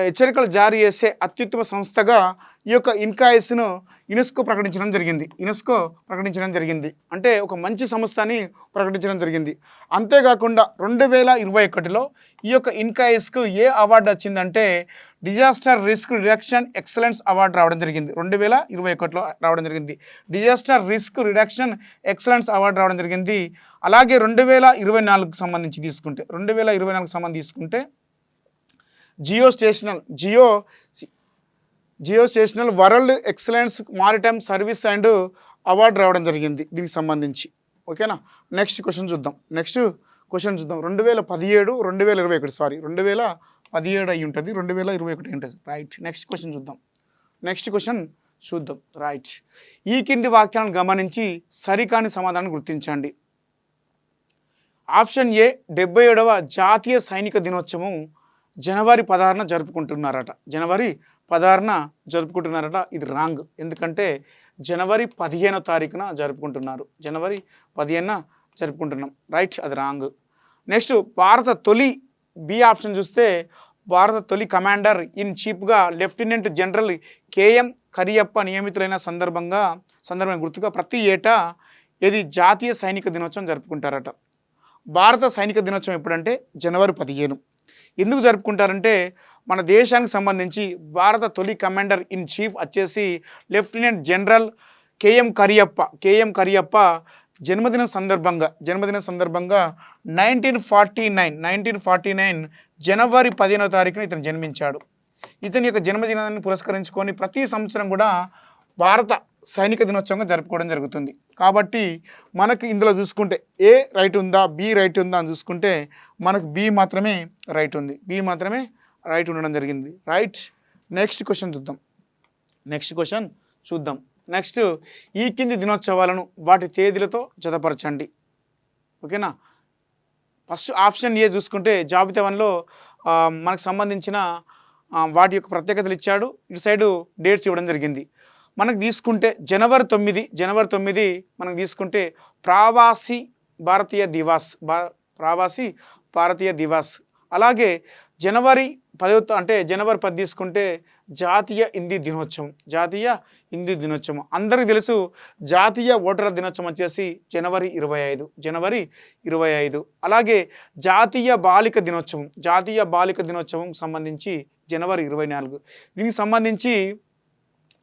Speaker 1: హెచ్చరికలు జారీ చేసే అత్యుత్తమ సంస్థగా ఈ యొక్క ఇన్కాయిస్ను యునెస్కో ప్రకటించడం జరిగింది. అంటే ఒక మంచి సంస్థ అని ప్రకటించడం జరిగింది. అంతేకాకుండా 2021లో ఈ యొక్క ఇన్కాయిస్కు ఏ అవార్డు వచ్చిందంటే disaster risk reduction excellence award రావడం జరిగింది. 2021లో రావడం జరిగింది. Disaster risk reduction excellence award రావడం జరిగింది. అలాగే 2024కు సంబంధించి తీసుకుంటే geo stational world excellence maritime service and award రావడం జరిగింది దీనికి సంబంధించి. ఓకేనా. నెక్స్ట్ క్వశ్చన్ చూద్దాం. 2017 అయి ఉంటుంది, 2021 అయి ఉంటుంది. రైట్. నెక్స్ట్ క్వశ్చన్ చూద్దాం. రైట్. ఈ కింది వాక్యాలను గమనించి సరికాని సమాధానం గుర్తించండి. ఆప్షన్ ఏ 77వ జాతీయ సైనిక దినోత్సవం జనవరి 16న జరుపుకుంటున్నారట. ఇది రాంగ్. ఎందుకంటే జనవరి 15వ తారీఖున జరుపుకుంటున్నాం. రైట్, అది రాంగ్. నెక్స్ట్ భారత తొలి బి ఆప్షన్ చూస్తే భారత తొలి కమాండర్ ఇన్ చీఫ్గా లెఫ్టినెంట్ జనరల్ కేఎం కరియప్ప నియమితులైన సందర్భంగా గుర్తుగా ప్రతి ఏటా ఇది జాతీయ సైనిక దినోత్సవం జరుపుకుంటారట. భారత సైనిక దినోత్సవం ఎప్పుడంటే జనవరి 15. ఎందుకు జరుపుకుంటారంటే మన దేశానికి సంబంధించి భారత తొలి కమాండర్ ఇన్ చీఫ్ వచ్చేసి లెఫ్టినెంట్ జనరల్ కేఎం కరియప్ప జన్మదిన సందర్భంగా 1949 జనవరి 15వ తారీఖున ఇతను జన్మించాడు. ఇతని యొక్క జన్మదినాన్ని పురస్కరించుకొని ప్రతి సంవత్సరం కూడా భారత సైనిక దినోత్సవంగా జరుపుకోవడం జరుగుతుంది. కాబట్టి మనకు ఇందులో చూసుకుంటే ఏ రైట్ ఉందా బి రైట్ ఉందా అని చూసుకుంటే మనకు బి మాత్రమే రైట్ ఉండడం జరిగింది. రైట్. నెక్స్ట్ క్వశ్చన్ చూద్దాం. నెక్స్ట్ ఈ కింది దినోత్సవాలను వాటి తేదీలతో జతపరచండి. ఓకేనా. ఫస్ట్ ఆప్షన్ ఏ చూసుకుంటే జాబితా 1లో మనకు సంబంధించిన వాటి యొక్క ప్రత్యేకతలు ఇచ్చాడు. ఇటు సైడు డేట్స్ ఇవ్వడం జరిగింది. మనకు తీసుకుంటే జనవరి 9 మనకు తీసుకుంటే ప్రవాసీ భారతీయ దివాస్. అలాగే జనవరి 10 తీసుకుంటే జాతీయ హిందీ దినోత్సవం. అందరికీ తెలుసు జాతీయ ఓటర్ల దినోత్సవం వచ్చేసి జనవరి 25. అలాగే జాతీయ బాలిక దినోత్సవం సంబంధించి జనవరి 24. దీనికి సంబంధించి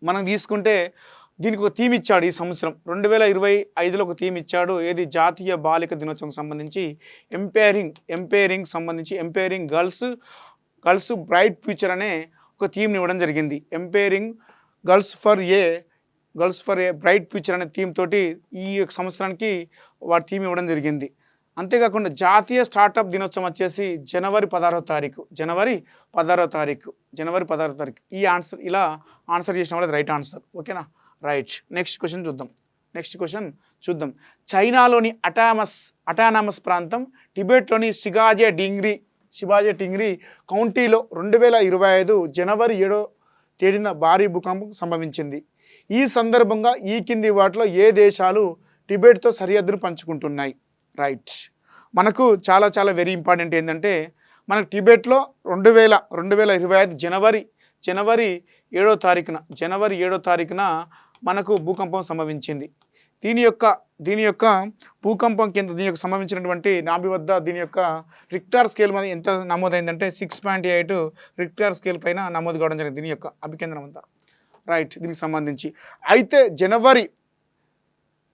Speaker 1: మనం తీసుకుంటే దీనికి ఒక థీమ్ ఇచ్చాడు. ఈ సంవత్సరం 2025లో ఒక థీమ్ ఇచ్చాడు. ఏది జాతీయ బాలిక దినోత్సవం సంబంధించి ఎంపైరింగ్ గర్ల్స్ బ్రైట్ ఫ్యూచర్ అనే ఒక థీమ్ని ఇవ్వడం జరిగింది. Umpiring girls for a bright future అనే థీమ్ తోటి ఈ సంవత్సరానికి వాటి థీమ్ ఇవ్వడం జరిగింది. అంతేకాకుండా జాతీయ స్టార్టప్ దినోత్సవం వచ్చేసి జనవరి 16వ తారీఖు. ఈ ఆన్సర్ ఇలా ఆన్సర్ చేసిన వాళ్ళది రైట్ ఆన్సర్. ఓకేనా. రైట్. నెక్స్ట్ క్వశ్చన్ చూద్దాం. నెక్స్ట్ క్వశ్చన్ చూద్దాం. చైనాలోని అటానమస్ ప్రాంతం టిబెట్లోని షిబాజే టింగ్రీ కౌంటీలో 2025 జనవరి 7వ తేదీన భారీ భూకంపం సంభవించింది. ఈ సందర్భంగా ఈ కింది వాటిలో ఏ దేశాలు టిబెట్తో సరిహద్దును పంచుకుంటున్నాయి? రైట్, మనకు చాలా చాలా వెరీ ఇంపార్టెంట్ ఏంటంటే మనకు టిబెట్లో 2025 జనవరి 7వ తారీఖున మనకు భూకంపం సంభవించింది. దీని యొక్క భూకంపం కింద దీని యొక్క సంభవించినటువంటి నాభి వద్ద దీని యొక్క రిక్టార్ స్కేల్ మీద ఎంత నమోదైందంటే 6.8 రిక్టార్ స్కేల్ పైన నమోదు కావడం జరిగింది దీని యొక్క అభికేంద్రం అంతా. రైట్, దీనికి సంబంధించి అయితే జనవరి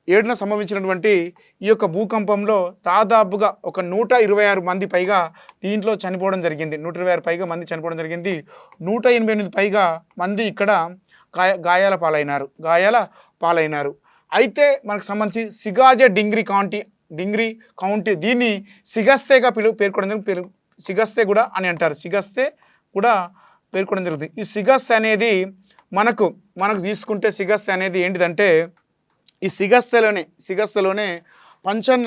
Speaker 1: 7న సంభవించినటువంటి ఈ యొక్క భూకంపంలో దాదాపుగా ఒక 126 మంది పైగా దీంట్లో చనిపోవడం జరిగింది. 126 పైగా మంది చనిపోవడం జరిగింది. 188 పైగా మంది ఇక్కడ గాయాల పాలైనారు. అయితే మనకు సంబంధించి సిగాజే డింగ్రీ కౌంటీ దీన్ని సిగస్తేగా పేర్కొనడం సిగస్తే కూడా అని అంటారు. సిగస్తే కూడా పేర్కొనడం జరుగుతుంది. ఈ సిగస్తే అనేది మనకు తీసుకుంటే సిగస్తే అనేది ఏంటిదంటే ఈ సిగస్తలోనే పంచన్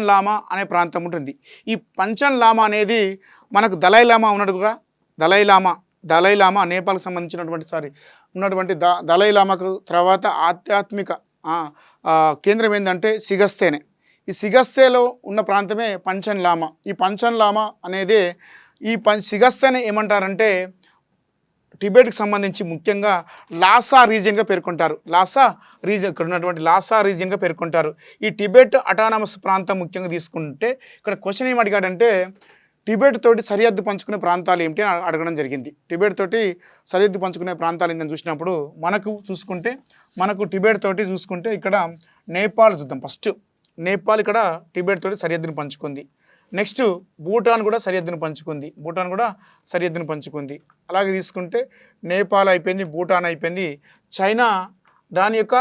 Speaker 1: లామా అనే ప్రాంతం ఉంటుంది. ఈ పంచన్ లామా అనేది మనకు దలైలామా ఉన్నట్టుగా దలైలామా నేపాల్కి సంబంధించినటువంటి ఉన్నటువంటి దలైలామాకు తర్వాత ఆధ్యాత్మిక కేంద్రం ఏంటంటే సిగస్తేనే. ఈ సిగస్తేలో ఉన్న ప్రాంతమే పంచన్ లామా. ఈ పంచన్ లామా అనేది సిగస్తేనే ఏమంటారంటే టిబెట్కి సంబంధించి ముఖ్యంగా లాసా రీజియన్గా పేర్కొంటారు. ఇక్కడ ఉన్నటువంటి లాసా రీజియన్గా పేర్కొంటారు. ఈ టిబెట్ అటానమస్ ప్రాంతం ముఖ్యంగా తీసుకుంటే ఇక్కడ క్వశ్చన్ ఏమి అడిగాడంటే టిబెట్ తోటి సరిహద్దు పంచుకునే ప్రాంతాలు ఏమిటి అని అడగడం జరిగింది. టిబెట్ తోటి సరిహద్దు పంచుకునే ప్రాంతాలు ఏంటని చూసినప్పుడు మనకు టిబెట్ తోటి చూసుకుంటే ఇక్కడ నేపాల్ చూద్దాం. ఫస్ట్ నేపాల్ ఇక్కడ టిబెట్ తోటి సరిహద్దును పంచుకుంది. నెక్స్ట్ భూటాన్ కూడా సరిహద్దును పంచుకుంది. అలాగే తీసుకుంటే నేపాల్ అయిపోయింది, భూటాన్ అయిపోయింది. చైనా యొక్క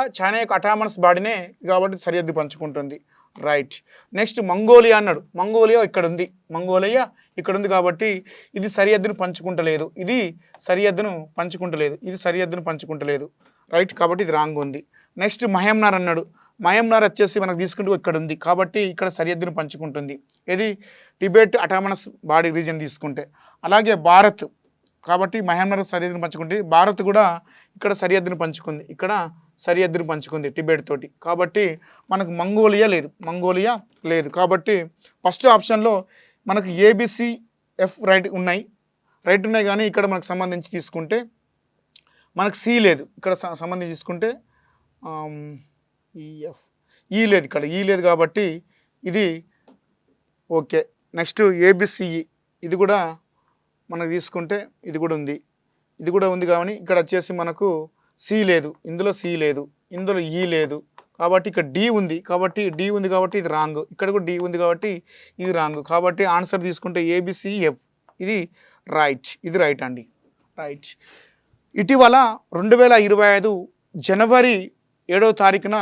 Speaker 1: అటానమస్ బాడీనే కాబట్టి సరిహద్దు పంచుకుంటుంది. రైట్, నెక్స్ట్ మంగోలియా అన్నాడు. మంగోలియా ఇక్కడ ఉంది కాబట్టి ఇది సరిహద్దును పంచుకుంటలేదు. రైట్, కాబట్టి ఇది రాంగ్ ఉంది. నెక్స్ట్ మహమ్నార్ అన్నాడు. మహమ్నార్ వచ్చేసి మనకు తీసుకుంటూ ఇక్కడ ఉంది కాబట్టి ఇక్కడ సరిహద్దును పంచుకుంటుంది. ఇది టిబెట్ అటానమస్ బాడీ రీజియన్ తీసుకుంటే. అలాగే భారత్ కాబట్టి మహమ్నార్ సరిహద్దును పంచుకుంటే భారత్ కూడా ఇక్కడ సరిహద్దును పంచుకుంది టిబెట్ తోటి. కాబట్టి మనకు మంగోలియా లేదు. కాబట్టి ఫస్ట్ ఆప్షన్లో మనకు ABCF రైట్ ఉన్నాయి కానీ ఇక్కడ మనకు సంబంధించి తీసుకుంటే మనకు సి లేదు. ఇక్కడ సంబంధించి తీసుకుంటే ఈ లేదు, ఇక్కడ ఈ లేదు కాబట్టి ఇది ఓకే. నెక్స్ట్ ABCE ఇది కూడా మనకు తీసుకుంటే ఇది కూడా ఉంది కానీ ఇక్కడ వచ్చేసి మనకు సి లేదు, ఇందులో సి లేదు, ఇందులో ఈ లేదు కాబట్టి ఇక్కడ డి ఉంది కాబట్టి ఇది రాంగ్. ఇక్కడ కూడా డి ఉంది కాబట్టి ఇది రాంగ్. కాబట్టి ఆన్సర్ తీసుకుంటే ABCF ఇది రైట్ అండి. రైట్, ఇటీవల 2025 జనవరి 7వ తారీఖున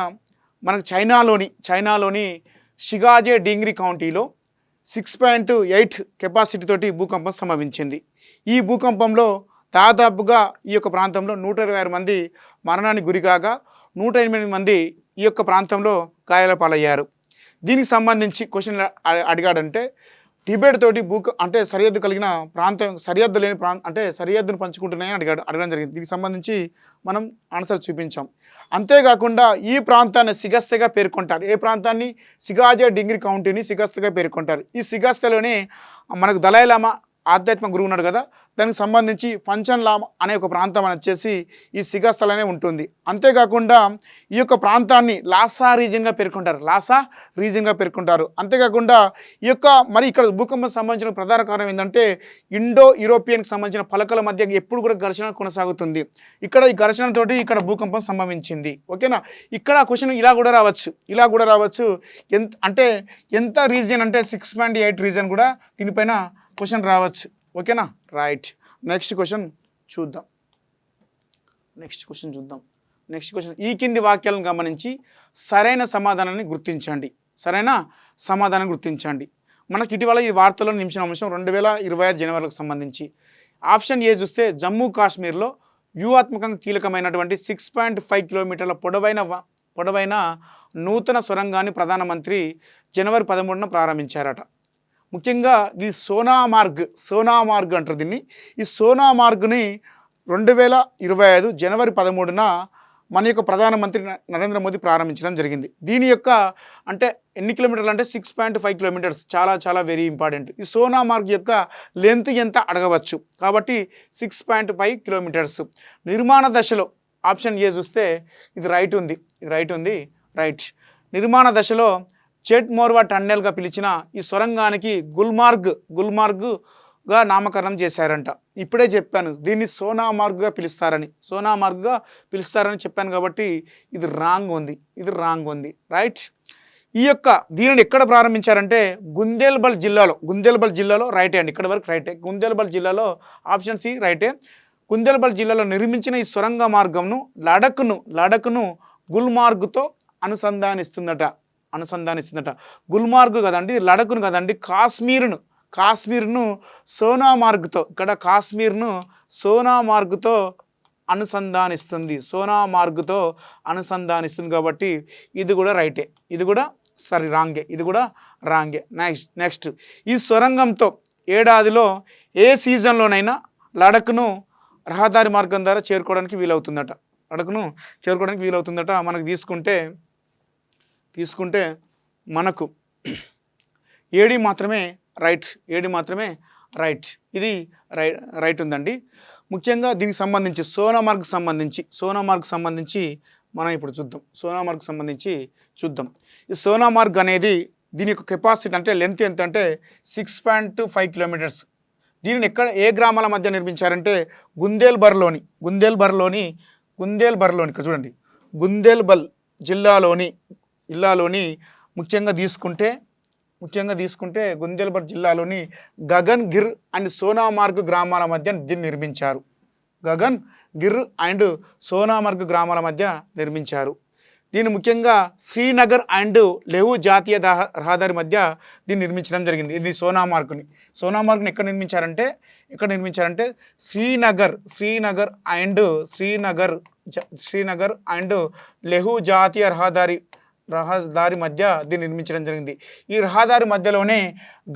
Speaker 1: మనకు చైనాలోని షిగాజే డింగ్రీ కౌంటీలో 6.8 కెపాసిటీ తోటి భూకంపం సంభవించింది. ఈ భూకంపంలో దాదాపుగా ఈ యొక్క ప్రాంతంలో 126 మంది మరణానికి గురికాగా 108 మంది ఈ యొక్క ప్రాంతంలో గాయాల పాలయ్యారు. దీనికి సంబంధించి క్వశ్చన్ అడిగాడంటే టిబెట్ తోటి అంటే సరిహద్దు కలిగిన ప్రాంతం సరిహద్దు లేని అంటే సరిహద్దును పంచుకుంటున్నాయని అడగడం జరిగింది. దీనికి సంబంధించి మనం ఆన్సర్ చూపించాం. అంతేకాకుండా ఈ ప్రాంతాన్ని సిగస్తగా పేర్కొంటారు. ఏ ప్రాంతాన్ని? సిగాజే డింగ్రీ కౌంటీని సిగస్తగా పేర్కొంటారు. ఈ సిగస్తలోనే మనకు దలైలామా ఆధ్యాత్మిక గురువు ఉన్నాడు కదా, దానికి సంబంధించి పంచన్ లామా అనే ఒక ప్రాంతం అని వచ్చేసి ఈ సిగస్తలోనే ఉంటుంది. అంతేకాకుండా ఈ యొక్క ప్రాంతాన్ని లాసా రీజియన్గా పేర్కొంటారు. అంతేకాకుండా ఈ యొక్క మరి ఇక్కడ భూకంపం సంబంధించిన ప్రధాన కారణం ఏంటంటే ఇండో యూరోపియన్కి సంబంధించిన పలకల మధ్య ఎప్పుడు కూడా ఘర్షణ కొనసాగుతుంది. ఇక్కడ ఈ ఘర్షణతోటి ఇక్కడ భూకంపం సంభవించింది. ఓకేనా? ఇక్కడ క్వశ్చన్ ఇలా కూడా రావచ్చు. ఎంత రీజియన్ అంటే 6.8 రీజియన్ కూడా దీనిపైన క్వశ్చన్ రావచ్చు. ఓకేనా? రైట్, నెక్స్ట్ క్వశ్చన్ చూద్దాం. నెక్స్ట్ క్వశ్చన్ ఈ కింది వాక్యాలను గమనించి సరైన సమాధానాన్ని గుర్తించండి. మనకి ఇటీవల ఈ వార్తల్లో నిమిషం అంశం 2025 జనవరికి సంబంధించి ఆప్షన్ ఏ చూస్తే జమ్మూ కాశ్మీర్లో వ్యూహాత్మకంగా కీలకమైనటువంటి 6.5 కిలోమీటర్ల పొడవైన పొడవైన నూతన సొరంగాన్ని ప్రధానమంత్రి జనవరి 13న ప్రారంభించారట. ముఖ్యంగా ఈ సోనామార్గ్ అంటారు దీన్ని. ఈ సోనామార్గ్ని 2025 జనవరి 13న మన యొక్క ప్రధానమంత్రి నరేంద్ర మోదీ ప్రారంభించడం జరిగింది. దీని యొక్క అంటే ఎన్ని కిలోమీటర్లు అంటే 6.5 కిలోమీటర్స్, చాలా చాలా వెరీ ఇంపార్టెంట్. ఈ సోనామార్గ్ యొక్క లెంత్ ఎంత అడగవచ్చు, కాబట్టి 6.5 కిలోమీటర్స్. నిర్మాణ దశలో ఆప్షన్ ఏ చూస్తే ఇది రైట్ ఉంది. నిర్మాణ దశలో చెట్ మోర్వా టన్నెల్గా పిలిచిన ఈ సొరంగానికి గుల్మార్గ్గా నామకరణం చేశారంట. ఇప్పుడే చెప్పాను దీన్ని సోనామార్గ్గా పిలుస్తారని చెప్పాను కాబట్టి ఇది రాంగ్ ఉంది. రైట్. ఈ యొక్క దీనిని ఎక్కడ ప్రారంభించారంటే గుందేల్బల్ జిల్లాలో రైటే అండి. ఇక్కడ వరకు రైటే. గుందేల్బల్ జిల్లాలో ఆప్షన్ సి రైటే. గుందేల్బల్ జిల్లాలో నిర్మించిన ఈ సొరంగ మార్గంను లడఖ్ను గుల్మార్గ్తో అనుసంధానిస్తుందట. గుల్మార్గ్ కదండి, లడఖ్ను కదండి, కాశ్మీర్ను సోనామార్గ్తో, ఇక్కడ కాశ్మీర్ను సోనామార్గ్తో అనుసంధానిస్తుంది కాబట్టి ఇది కూడా రైటే. రాంగే. నెక్స్ట్ ఈ సొరంగంతో ఏడాదిలో ఏ సీజన్లోనైనా లడఖ్ను రహదారి మార్గం ద్వారా చేరుకోవడానికి వీలవుతుందట. మనకు తీసుకుంటే మనకు ఏడి మాత్రమే రైట్. ఇది రైట్ ఉందండి. ముఖ్యంగా దీనికి సంబంధించి సోనామార్గ్ సంబంధించి మనం ఇప్పుడు చూద్దాం. ఈ సోనామార్గ్ అనేది దీని యొక్క కెపాసిటీ అంటే లెంత్ ఎంత అంటే 6.5 కిలోమీటర్స్. దీనిని ఏ గ్రామాల మధ్య నిర్మించారంటే గుందేల్బర్లోని ఇక్కడ చూడండి, గుందేల్బల్ జిల్లాలోని ముఖ్యంగా తీసుకుంటే గుందేల్బర్ జిల్లాలోని గగన్ గిర్ అండ్ సోనామార్గ్ గ్రామాల మధ్య దీన్ని నిర్మించారు. దీన్ని ముఖ్యంగా శ్రీనగర్ అండ్ లెహు జాతీయ రహదారి మధ్య దీన్ని నిర్మించడం జరిగింది. ఇది సోనామార్గ్ని ఎక్కడ నిర్మించారంటే శ్రీనగర్ అండ్ లెహు జాతీయ రహదారి మధ్య దీన్ని నిర్మించడం జరిగింది. ఈ రహదారి మధ్యలోనే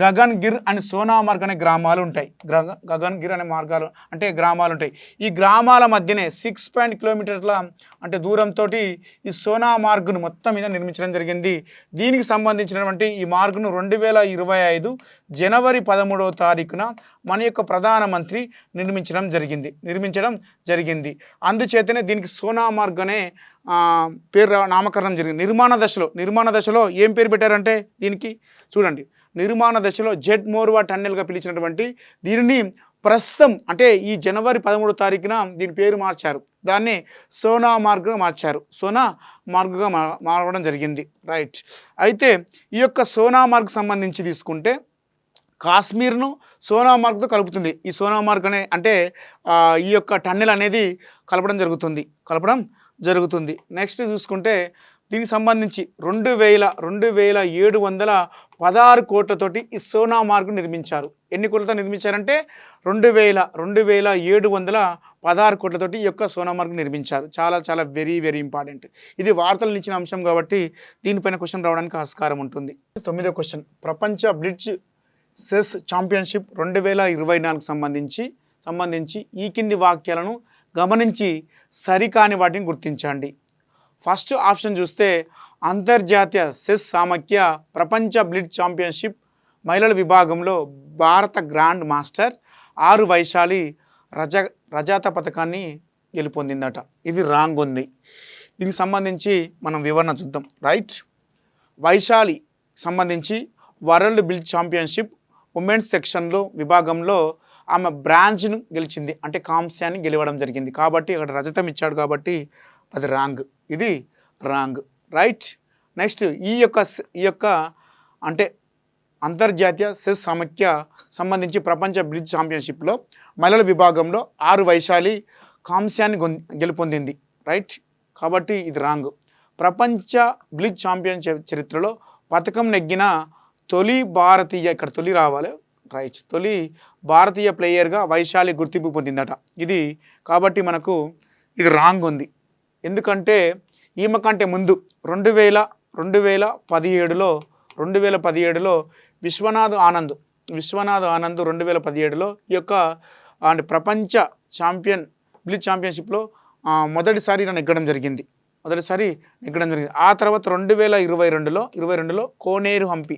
Speaker 1: గగన్ గిర్ అండ్ సోనామార్గ్ అనే గ్రామాలు ఉంటాయి. గ్రామాలు ఉంటాయి. ఈ గ్రామాల మధ్యనే 6 కిలోమీటర్ల అంటే దూరంతో ఈ సోనామార్గ్ను మొత్తం మీద నిర్మించడం జరిగింది. దీనికి సంబంధించినటువంటి ఈ మార్గ్ను 2025 జనవరి 13వ తారీఖున మన యొక్క ప్రధానమంత్రి నిర్మించడం జరిగింది. అందుచేతనే దీనికి సోనామార్గ్ అనే పేరు నామకరణం జరిగింది. నిర్మాణ దశలో ఏం పేరు పెట్టారంటే దీనికి చూడండి, నిర్మాణ దశలో జెట్ మోర్వా టన్నెల్గా పిలిచినటువంటి దీనిని ప్రస్తుతం అంటే ఈ జనవరి 13వ తారీఖున దీని పేరు మార్చారు. దాన్ని సోనామార్గ్గా మారడం జరిగింది. రైట్. అయితే ఈ యొక్క సోనామార్గ్ సంబంధించి తీసుకుంటే కాశ్మీర్ను సోనామార్గ్తో కలుపుతుంది. ఈ సోనామార్గ్ అంటే ఈ యొక్క టన్నెల్ అనేది కలపడం జరుగుతుంది. నెక్స్ట్ చూసుకుంటే దీనికి సంబంధించి 2,716 కోట్లతోటి ఈ సోనామార్గ్ నిర్మించారు. ఎన్ని కోట్లతో నిర్మించారంటే 2,716 కోట్లతోటి ఈ యొక్క సోనామార్గ్ నిర్మించారు. చాలా చాలా వెరీ వెరీ ఇంపార్టెంట్. ఇది వార్తలు ఇచ్చిన అంశం కాబట్టి దీనిపైన క్వశ్చన్ రావడానికి ఆస్కారం ఉంటుంది. 9వ క్వశ్చన్, ప్రపంచ బ్లిట్జ్ చెస్ ఛాంపియన్షిప్ 2024 సంబంధించి ఈ కింది వాక్యాలను గమనించి సరికాని వాటిని గుర్తించండి. ఫస్ట్ ఆప్షన్ చూస్తే అంతర్జాతీయ చెస్ సమాఖ్య ప్రపంచ బ్లిట్జ్ ఛాంపియన్షిప్ మహిళల విభాగంలో భారత గ్రాండ్ మాస్టర్ 6 వైశాలి రజత పథకాన్ని గెలుపొందిందట. ఇది రాంగ్ ఉంది. దీనికి సంబంధించి మనం వివరణ చూద్దాం. రైట్. వైశాలి సంబంధించి వరల్డ్ బ్లిట్జ్ ఛాంపియన్షిప్ ఉమెన్స్ సెక్షన్లో విభాగంలో ఆమె బ్రాంజ్ను గెలిచింది, అంటే కాంస్యాన్ని గెలవడం జరిగింది. కాబట్టి అక్కడ రజతం ఇచ్చాడు కాబట్టి అది రాంగ్. ఇది రాంగ్. రైట్. నెక్స్ట్ ఈ యొక్క అంటే అంతర్జాతీయ చెస్ సమాఖ్య సంబంధించి ప్రపంచ బ్లిట్జ్ ఛాంపియన్షిప్లో మహిళల విభాగంలో 6 వైశాలి కాంస్యాన్ని గెలుపొందింది. రైట్. కాబట్టి ఇది రాంగ్. ప్రపంచ బ్లిట్జ్ ఛాంపియన్ చరిత్రలో పథకం నెగ్గిన తొలి భారతీయ, ఇక్కడ తొలి రావాలి. రైట్. తొలి భారతీయ ప్లేయర్గా వైశాలి గుర్తింపు పొందిందట. ఇది కాబట్టి మనకు ఇది రాంగ్ ఉంది. ఎందుకంటే ఈమె కంటే ముందు 2017లో విశ్వనాథ్ ఆనంద్ 2017లో ఈ యొక్క అంటే ప్రపంచ బ్లిట్జ్ ఛాంపియన్షిప్లో మొదటిసారి నెగ్గడం జరిగింది. ఆ తర్వాత 2022లో కోనేరు హంపి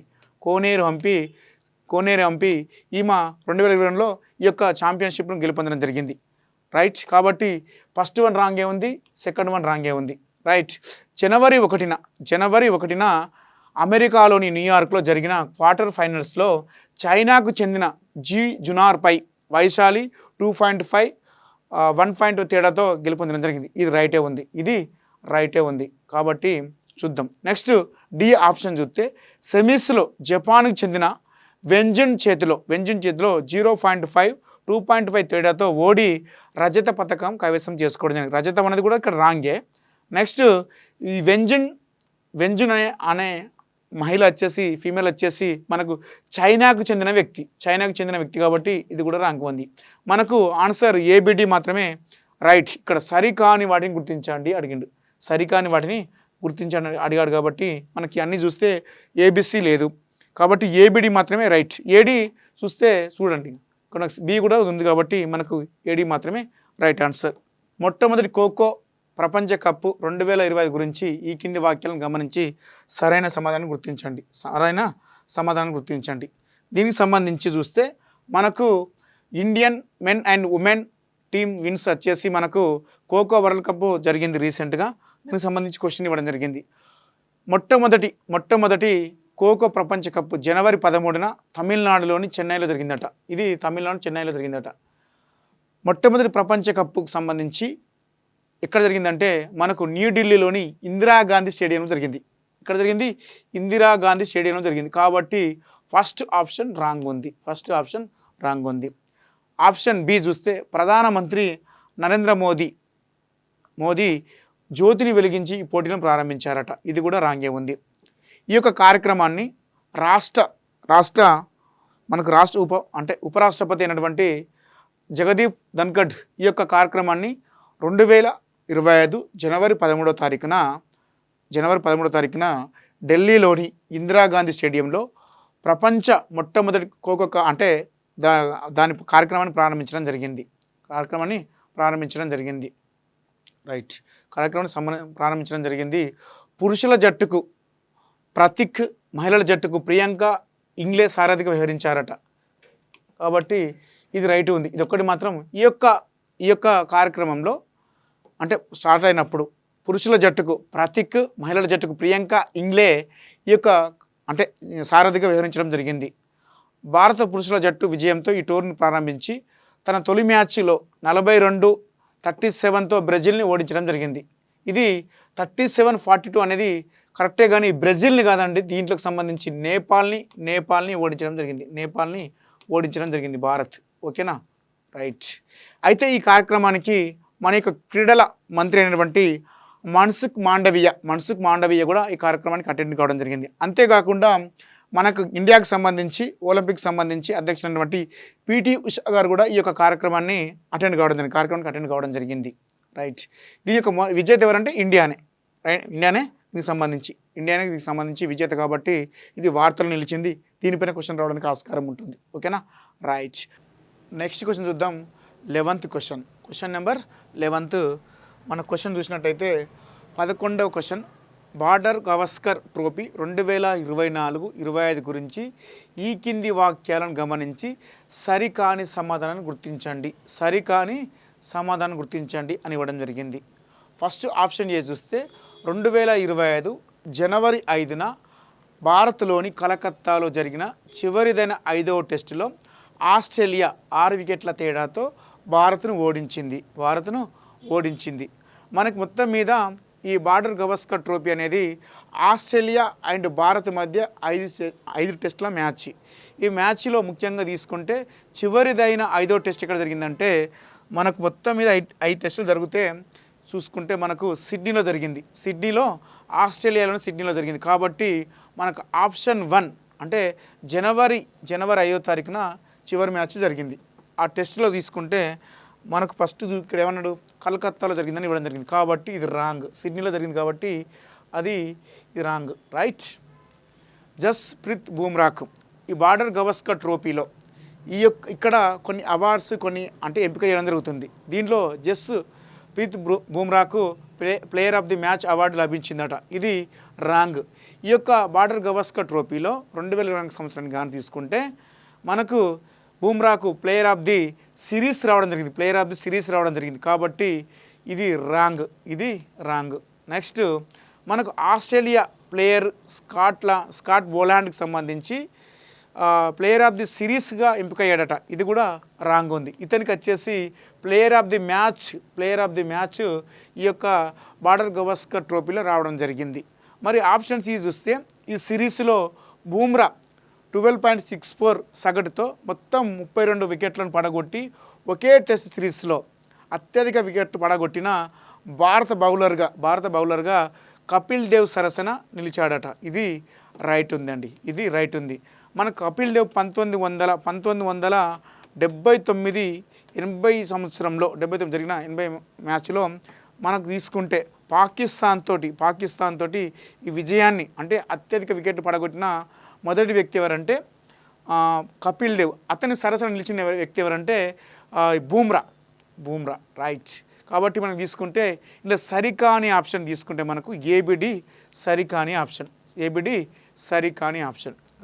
Speaker 1: ఈమె 2022లో ఈ యొక్క ఛాంపియన్షిప్ను గెలుపొందడం జరిగింది. రైట్. కాబట్టి ఫస్ట్ వన్ రాంగే ఉంది, సెకండ్ వన్ రాంగే ఉంది. రైట్. జనవరి 1న అమెరికాలోని న్యూయార్క్లో జరిగిన క్వార్టర్ ఫైనల్స్లో చైనాకు చెందిన జీ జునార్పై వైశాలి 2.5 1 పాయింట్ తేడాతో గెలుపొందడం జరిగింది. ఇది రైటే ఉంది. కాబట్టి చూద్దాం. నెక్స్ట్ డి ఆప్షన్ చూస్తే సెమీస్లో జపాన్కి చెందిన వెంజున్ చేతిలో 0.5 2.5 తేడాతో ఓడి రజత పథకం కైవసం చేసుకోవడం జరిగింది. రజతం అనేది కూడా ఇక్కడ రాంగే. నెక్స్ట్ ఈ వెంజున్ అనే మహిళ ఫీమేల్ వచ్చేసి మనకు చైనాకు చెందిన వ్యక్తి కాబట్టి ఇది కూడా రాంగ్ ఉంది. మనకు ఆన్సర్ ఏబిడి మాత్రమే రైట్. ఇక్కడ సరికాని వాటిని గుర్తించండి అడిగాడు కాబట్టి మనకి అన్నీ చూస్తే ఏబిసి లేదు కాబట్టి ఏబిడి మాత్రమే రైట్. ఏడి చూడండి ఇక్కడ బి కూడా ఉంది కాబట్టి మనకు ఏడి మాత్రమే రైట్ ఆన్సర్. మొట్టమొదటి ఖోఖో ప్రపంచ కప్ 2025 గురించి ఈ కింది వాక్యాలను గమనించి సరైన సమాధానం గుర్తించండి. దీనికి సంబంధించి చూస్తే మనకు Indian men and women team wins వచ్చేసి మనకు ఖోఖో వరల్డ్ కప్ జరిగింది రీసెంట్గా. దీనికి సంబంధించి క్వశ్చన్ ఇవ్వడం జరిగింది. మొట్టమొదటి ఖోఖో ప్రపంచ కప్ జనవరి 13న తమిళనాడులోని చెన్నైలో జరిగిందట. చెన్నైలో జరిగిందట. మొట్టమొదటి ప్రపంచ కప్కు సంబంధించి ఎక్కడ జరిగిందంటే మనకు న్యూఢిల్లీలోని ఇందిరాగాంధీ స్టేడియంలో జరిగింది. కాబట్టి ఫస్ట్ ఆప్షన్ రాంగ్ ఉంది. ఆప్షన్ బి చూస్తే ప్రధానమంత్రి నరేంద్ర మోదీ జ్యోతిని వెలిగించి ఈ పోటీలను ప్రారంభించారట. ఇది కూడా రాంగే ఉంది. ఈ యొక్క కార్యక్రమాన్ని ఉపరాష్ట్రపతి అయినటువంటి జగదీప్ ధన్ఖడ్ ఈ యొక్క కార్యక్రమాన్ని 2025 జనవరి 13వ తారీఖున ఢిల్లీలోని ఇందిరాగాంధీ స్టేడియంలో ప్రపంచ మొట్టమొదటి ఖోఖో దాని కార్యక్రమాన్ని ప్రారంభించడం జరిగింది. రైట్. ప్రారంభించడం జరిగింది. పురుషుల జట్టుకు ప్రతీక్, మహిళల జట్టుకు ప్రియాంక ఇంగ్లే సారథిగా వ్యవహరించారట. కాబట్టి ఇది రైట్ ఉంది. ఇది ఒక్కటి మాత్రం ఈ యొక్క కార్యక్రమంలో స్టార్ట్ అయినప్పుడు పురుషుల జట్టుకు ప్రతీక్, మహిళల జట్టుకు ప్రియాంక ఇంగ్లే ఈ యొక్క సారథిగా వ్యవహరించడం జరిగింది. భారత పురుషుల జట్టు విజయంతో ఈ టోర్ని ప్రారంభించి తన తొలి మ్యాచ్లో 42-37తో బ్రెజిల్ని ఓడించడం జరిగింది. ఇది 37-42 అనేది కరెక్టే కానీ బ్రెజిల్ని కాదండి. దీంట్లోకి సంబంధించి నేపాల్ని ఓడించడం జరిగింది భారత్. ఓకేనా? రైట్. అయితే ఈ కార్యక్రమానికి మన యొక్క క్రీడల మంత్రి అయినటువంటి మన్సుఖ్ మాండవీయ కూడా ఈ కార్యక్రమానికి అటెండ్ కావడం జరిగింది. అంతేకాకుండా మనకు ఇండియాకి సంబంధించి ఒలింపిక్ సంబంధించి అధ్యక్షుడైనటువంటి పిటి ఉషా గారు కూడా ఈ యొక్క కార్యక్రమానికి అటెండ్ కావడం జరిగింది. రైట్. దీని యొక్క విజేత ఎవరంటే ఇండియానే దీనికి సంబంధించి విజేత కాబట్టి ఇది వార్తలు నిలిచింది. దీనిపైన క్వశ్చన్ రావడానికి ఆస్కారం ఉంటుంది. ఓకేనా? రైట్. నెక్స్ట్ క్వశ్చన్ చూద్దాం. 11th question number 11. మన క్వశ్చన్ చూసినట్టయితే 11వ క్వశ్చన్ బార్డర్ గవస్కర్ ట్రోఫీ 2024-25 గురించి ఈ కింది వాక్యాలను గమనించి సరికాని సమాధానాన్ని గుర్తించండి అని ఇవ్వడం జరిగింది. ఫస్ట్ ఆప్షన్ ఏ చూస్తే 2025 జనవరి 5న భారత్లోని కలకత్తాలో జరిగిన చివరిదైన 5వ టెస్టులో ఆస్ట్రేలియా 6 వికెట్ల తేడాతో భారత్ను ఓడించింది. మనకు మొత్తం మీద ఈ బార్డర్ గవస్కర్ ట్రోఫీ అనేది ఆస్ట్రేలియా అండ్ భారత్ మధ్య 5 టెస్టుల మ్యాచ్. ఈ మ్యాచ్లో ముఖ్యంగా తీసుకుంటే చివరిదైన 5వ టెస్ట్ ఎక్కడ జరిగిందంటే మనకు మొత్తం మీద 5 టెస్టులు జరిగితే చూసుకుంటే మనకు ఆస్ట్రేలియాలోని సిడ్నీలో జరిగింది. కాబట్టి మనకు ఆప్షన్ 1 అంటే జనవరి 5వ తారీఖున చివరి మ్యాచ్ జరిగింది. ఆ టెస్టులో తీసుకుంటే మనకు ఫస్ట్ ఇక్కడ ఏమన్నాడు, కలకత్తాలో జరిగిందని ఇవ్వడం జరిగింది కాబట్టి ఇది రాంగ్. సిడ్నీలో జరిగింది కాబట్టి అది ఇది రాంగ్. రైట్. జస్ప్రీత్ బూమ్రాకు ఈ బార్డర్ గవస్కర్ ట్రోఫీలో ఇక్కడ కొన్ని అవార్డ్స్ కొన్ని అంటే ఎంపిక చేయడం జరుగుతుంది. దీంట్లో జస్ప్రీత్ బూమ్రాకు player of the match award లభించిందట. ఇది రాంగ్. ఈ యొక్క బార్డర్ గవస్కర్ ట్రోఫీలో 2020 సంవత్సరానికి కానీ తీసుకుంటే మనకు బూమ్రాకు ప్లేయర్ ఆఫ్ ది సిరీస్ రావడం జరిగింది. ప్లేయర్ ఆఫ్ ది సిరీస్ రావడం జరిగింది కాబట్టి ఇది రాంగ్. ఇది రాంగ్. నెక్స్ట్ మనకు ఆస్ట్రేలియా ప్లేయర్ స్కాట్ బోలాండ్కి సంబంధించి ప్లేయర్ ఆఫ్ ది సిరీస్గా ఎంపికయ్యాడట. ఇది కూడా రాంగ్ ఉంది. ఇతనికి వచ్చేసి ప్లేయర్ ఆఫ్ ది మ్యాచ్ ఈ యొక్క బార్డర్ గవస్కర్ ట్రోఫీలో రావడం జరిగింది. మరి ఆప్షన్ సి చూస్తే ఈ సిరీస్లో బూమ్రా 12.64 సగటుతో మొత్తం 32 వికెట్లను పడగొట్టి ఒకే టెస్ట్ సిరీస్లో అత్యధిక వికెట్ పడగొట్టిన భారత బౌలర్గా కపిల్ దేవ్ సరసన నిలిచాడట. ఇది రైట్ ఉందండి. ఇది రైట్ ఉంది. మన కపిల్ దేవ్ 1979 సంవత్సరంలో 79 జరిగిన 80 మ్యాచ్లో మనకు తీసుకుంటే పాకిస్తాన్ తోటి ఈ విజయాన్ని అంటే అత్యధిక వికెట్ పడగొట్టిన మొదటి వ్యక్తి ఎవరంటే కపిల్ దేవ్. అతని సరసన నిలిచిన వ్యక్తి ఎవరంటే బూమ్రా. రైట్. కాబట్టి మనం తీసుకుంటే ఇలా సరికాని ఆప్షన్ తీసుకుంటే మనకు ఏబిడి సరికాని ఆప్షన్.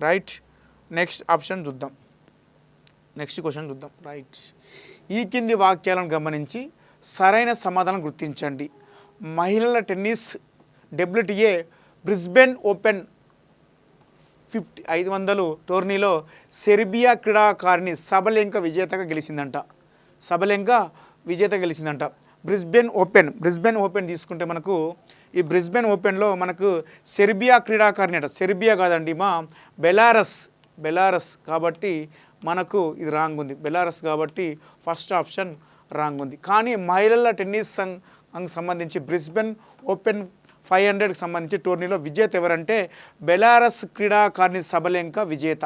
Speaker 1: రైట్. నెక్స్ట్ ఆప్షన్ చూద్దాం. నెక్స్ట్ క్వశ్చన్ చూద్దాం. రైట్. ఈ కింది వాక్యాలను గమనించి సరైన సమాధానం గుర్తించండి. మహిళల టెన్నిస్ WTA బ్రిస్బెన్ ఓపెన్ 500 టోర్నీలో సెర్బియా క్రీడాకారిణి సబలెంక విజేతగా గెలిచిందంట. బ్రిస్బెన్ ఓపెన్ తీసుకుంటే మనకు ఈ బ్రిస్బెన్ ఓపెన్లో మనకు సెర్బియా క్రీడాకారిణి అట. సెర్బియా కాదండి మా బెలారస్ కాబట్టి మనకు ఇది రాంగ్ ఉంది. బెలారస్ కాబట్టి ఫస్ట్ ఆప్షన్ రాంగ్ ఉంది. కానీ మహిళల టెన్నిస్ సంబంధించి బ్రిస్బెన్ ఓపెన్ 500కి సంబంధించి టోర్నీలో విజేత ఎవరంటే బెలారస్ క్రీడాకారిణి సబలెంక విజేత.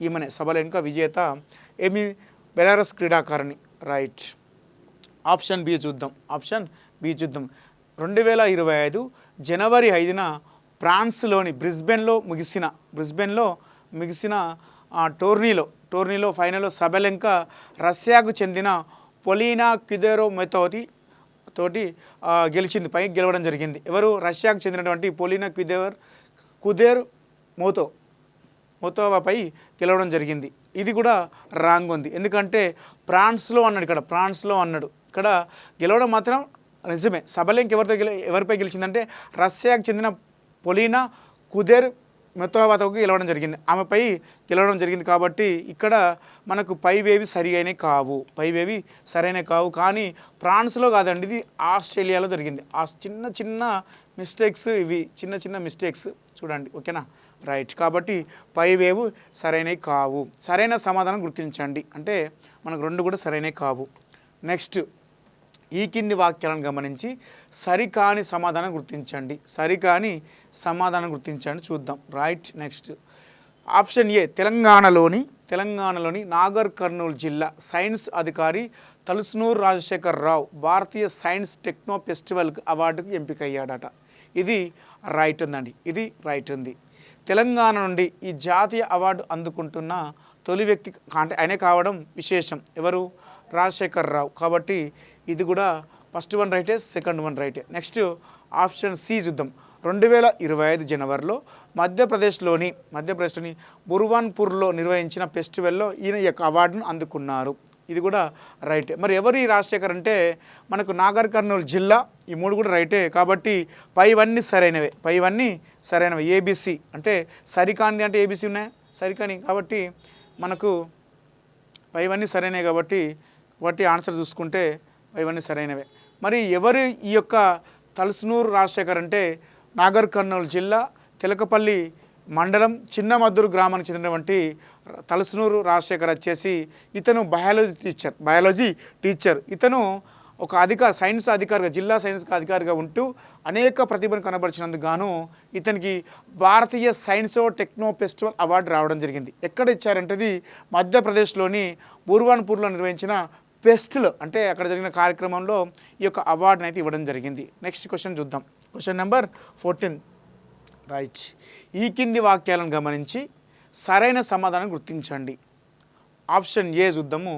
Speaker 1: ఈమెనే సబలెంక విజేత. బెలారస్ క్రీడాకారిణి. రైట్. ఆప్షన్ బి చూద్దాం. 2025 జనవరి 5న ఫ్రాన్స్లోని బ్రిస్బెన్లో ముగిసిన టోర్నీలో ఫైనల్లో సబలెంక రష్యాకు చెందిన పొలీనా క్విదెరోమెతోటి గెలవడం జరిగింది. ఎవరు? రష్యాకు చెందినటువంటి పొలీనా క్విదెరోమెతోవాపై గెలవడం జరిగింది. ఇది కూడా రాంగ్ ఉంది. ఎందుకంటే ఫ్రాన్స్లో అన్నాడు. ఇక్కడ గెలవడం మాత్రం నిజమే. సబలెంక ఎవరిపై గెలిచిందంటే రష్యాకు చెందిన పొలీనా క్విదెరోమెతోవాతో గెలవడం జరిగింది. ఆమెపై గెలవడం జరిగింది కాబట్టి ఇక్కడ మనకు పైవేవి సరైనవి కావు. కానీ ఫ్రాన్స్లో కాదండి, ఇది ఆస్ట్రేలియాలో జరిగింది. ఆ చిన్న మిస్టేక్స్ ఇవి, చిన్న మిస్టేక్స్ చూడండి. ఓకేనా? రైట్. కాబట్టి పైవేవు సరైనవి కావు. సరైన సమాధానం గుర్తించండి అంటే మనకు రెండు కూడా సరైనవి కావు. నెక్స్ట్ ఈ కింది వాక్యాలను గమనించి సరికాని సమాధానం గుర్తించండి. చూద్దాం. రైట్. నెక్స్ట్ ఆప్షన్ ఏ తెలంగాణలోని నాగర్ కర్నూలు జిల్లా సైన్స్ అధికారి తలసునూరు రాజశేఖర్ రావు భారతీయ సైన్స్ టెక్నో ఫెస్టివల్ అవార్డుకు ఎంపికయ్యాడట. ఇది రైట్ ఉందండి. ఇది రైట్ ఉంది. తెలంగాణ నుండి ఈ జాతీయ అవార్డు అందుకుంటున్న తొలి వ్యక్తి అంటే ఆయనే కావడం విశేషం. ఎవరు? రాజశేఖర్ రావు. కాబట్టి ఇది కూడా ఫస్ట్ వన్ రైటే, సెకండ్ వన్ రైటే. నెక్స్ట్ ఆప్షన్ సి చూద్దాం. 2025 జనవరిలో మధ్యప్రదేశ్లోని బుర్వాన్పూర్లో నిర్వహించిన ఫెస్టివల్లో ఈయన యొక్క అవార్డును అందుకున్నారు. ఇది కూడా రైటే. మరి ఎవరు ఈ రాజశేఖర్ అంటే మనకు నాగర్ కర్నూలు జిల్లా. ఈ మూడు కూడా రైటే. కాబట్టి పైవన్నీ సరైనవి. ఏబిసి అంటే సరికానిది అంటే ఏబిసి ఉన్నాయి సరికాని కాబట్టి మనకు పైవన్నీ సరైనవి కాబట్టి ఆన్సర్ చూసుకుంటే పైవన్నీ సరైనవే. మరి ఎవరు ఈ యొక్క తలసునూరు రాజశేఖర్ అంటే నాగర్ కర్నూలు జిల్లా తెలకపల్లి మండలం చిన్నమద్దూరు గ్రామానికి చెందినటువంటి తలసునూరు రాజశేఖర్ వచ్చేసి ఇతను బయాలజీ టీచర్. ఇతను ఒక సైన్స్ అధికారిగా, జిల్లా సైన్స్ అధికారిగా ఉంటూ అనేక ప్రతిభను కనబరిచినందుకు గాను ఇతనికి భారతీయ సైన్స్ టెక్నో ఫెస్టివల్ అవార్డు రావడం జరిగింది. ఎక్కడ ఇచ్చారంటే ఇది మధ్యప్రదేశ్లోని బుర్వాన్పూర్లో నిర్వహించిన బెస్ట్లో అంటే అక్కడ జరిగిన కార్యక్రమంలో ఈ యొక్క అవార్డుని అయితే ఇవ్వడం జరిగింది. నెక్స్ట్ క్వశ్చన్ చూద్దాం. Question number 14 right. ఈ కింది వాక్యాలను గమనించి సరైన సమాధానం గుర్తించండి. ఆప్షన్ ఏ చూద్దాము.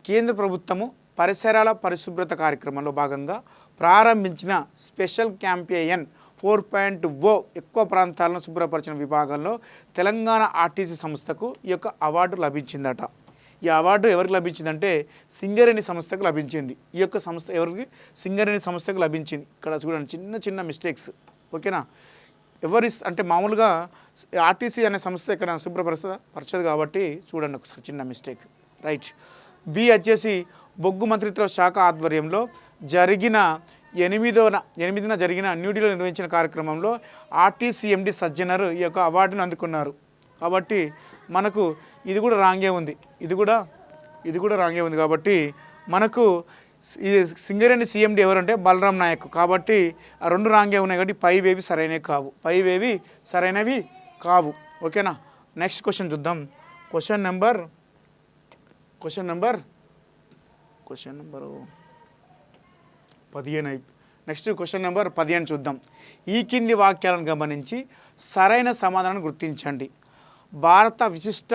Speaker 1: కేంద్ర ప్రభుత్వము పరిసరాల పరిశుభ్రత కార్యక్రమంలో భాగంగా ప్రారంభించిన స్పెషల్ క్యాంపెయిన్ 4.0 ఎక్కువ ప్రాంతాలను శుభ్రపరిచిన విభాగంలో తెలంగాణ ఆర్టీసీ సంస్థకు ఈ యొక్క అవార్డు లభించిందట. ఈ అవార్డు ఎవరికి లభించిందంటే సింగరేణి సంస్థకు లభించింది. ఈ యొక్క సంస్థ ఎవరికి? సింగరేణి సంస్థకు లభించింది. ఇక్కడ చూడండి చిన్న చిన్న మిస్టేక్స్, ఓకేనా. అంటే మామూలుగా ఆర్టీసీ అనే సంస్థ ఇక్కడ శుభ్రపరచదు కాబట్టి చూడండి ఒకసారి చిన్న మిస్టేక్, రైట్. బి వచ్చేసి బొగ్గు మంత్రిత్వ శాఖ ఆధ్వర్యంలో జరిగిన 8న జరిగిన న్యూఢిల్లీలో నిర్వహించిన కార్యక్రమంలో ఆర్టీసీ ఎండి సజ్జనర్ ఈ యొక్క అవార్డును అందుకున్నారు. కాబట్టి మనకు ఇది కూడా రాంగే ఉంది, ఇది కూడా రాంగే ఉంది. కాబట్టి మనకు ఈ సింగరేణి సీఎండి ఎవరంటే బలరాం నాయక్. కాబట్టి ఆ రెండు రాంగే ఉన్నాయి కాబట్టి పైవేవి సరైనవి కావు, ఓకేనా. నెక్స్ట్ క్వశ్చన్ చూద్దాం. Question number 15. Next question number 15 చూద్దాం. ఈ కింది వాక్యాలను గమనించి సరైన సమాధానం గుర్తించండి. భారత విశిష్ట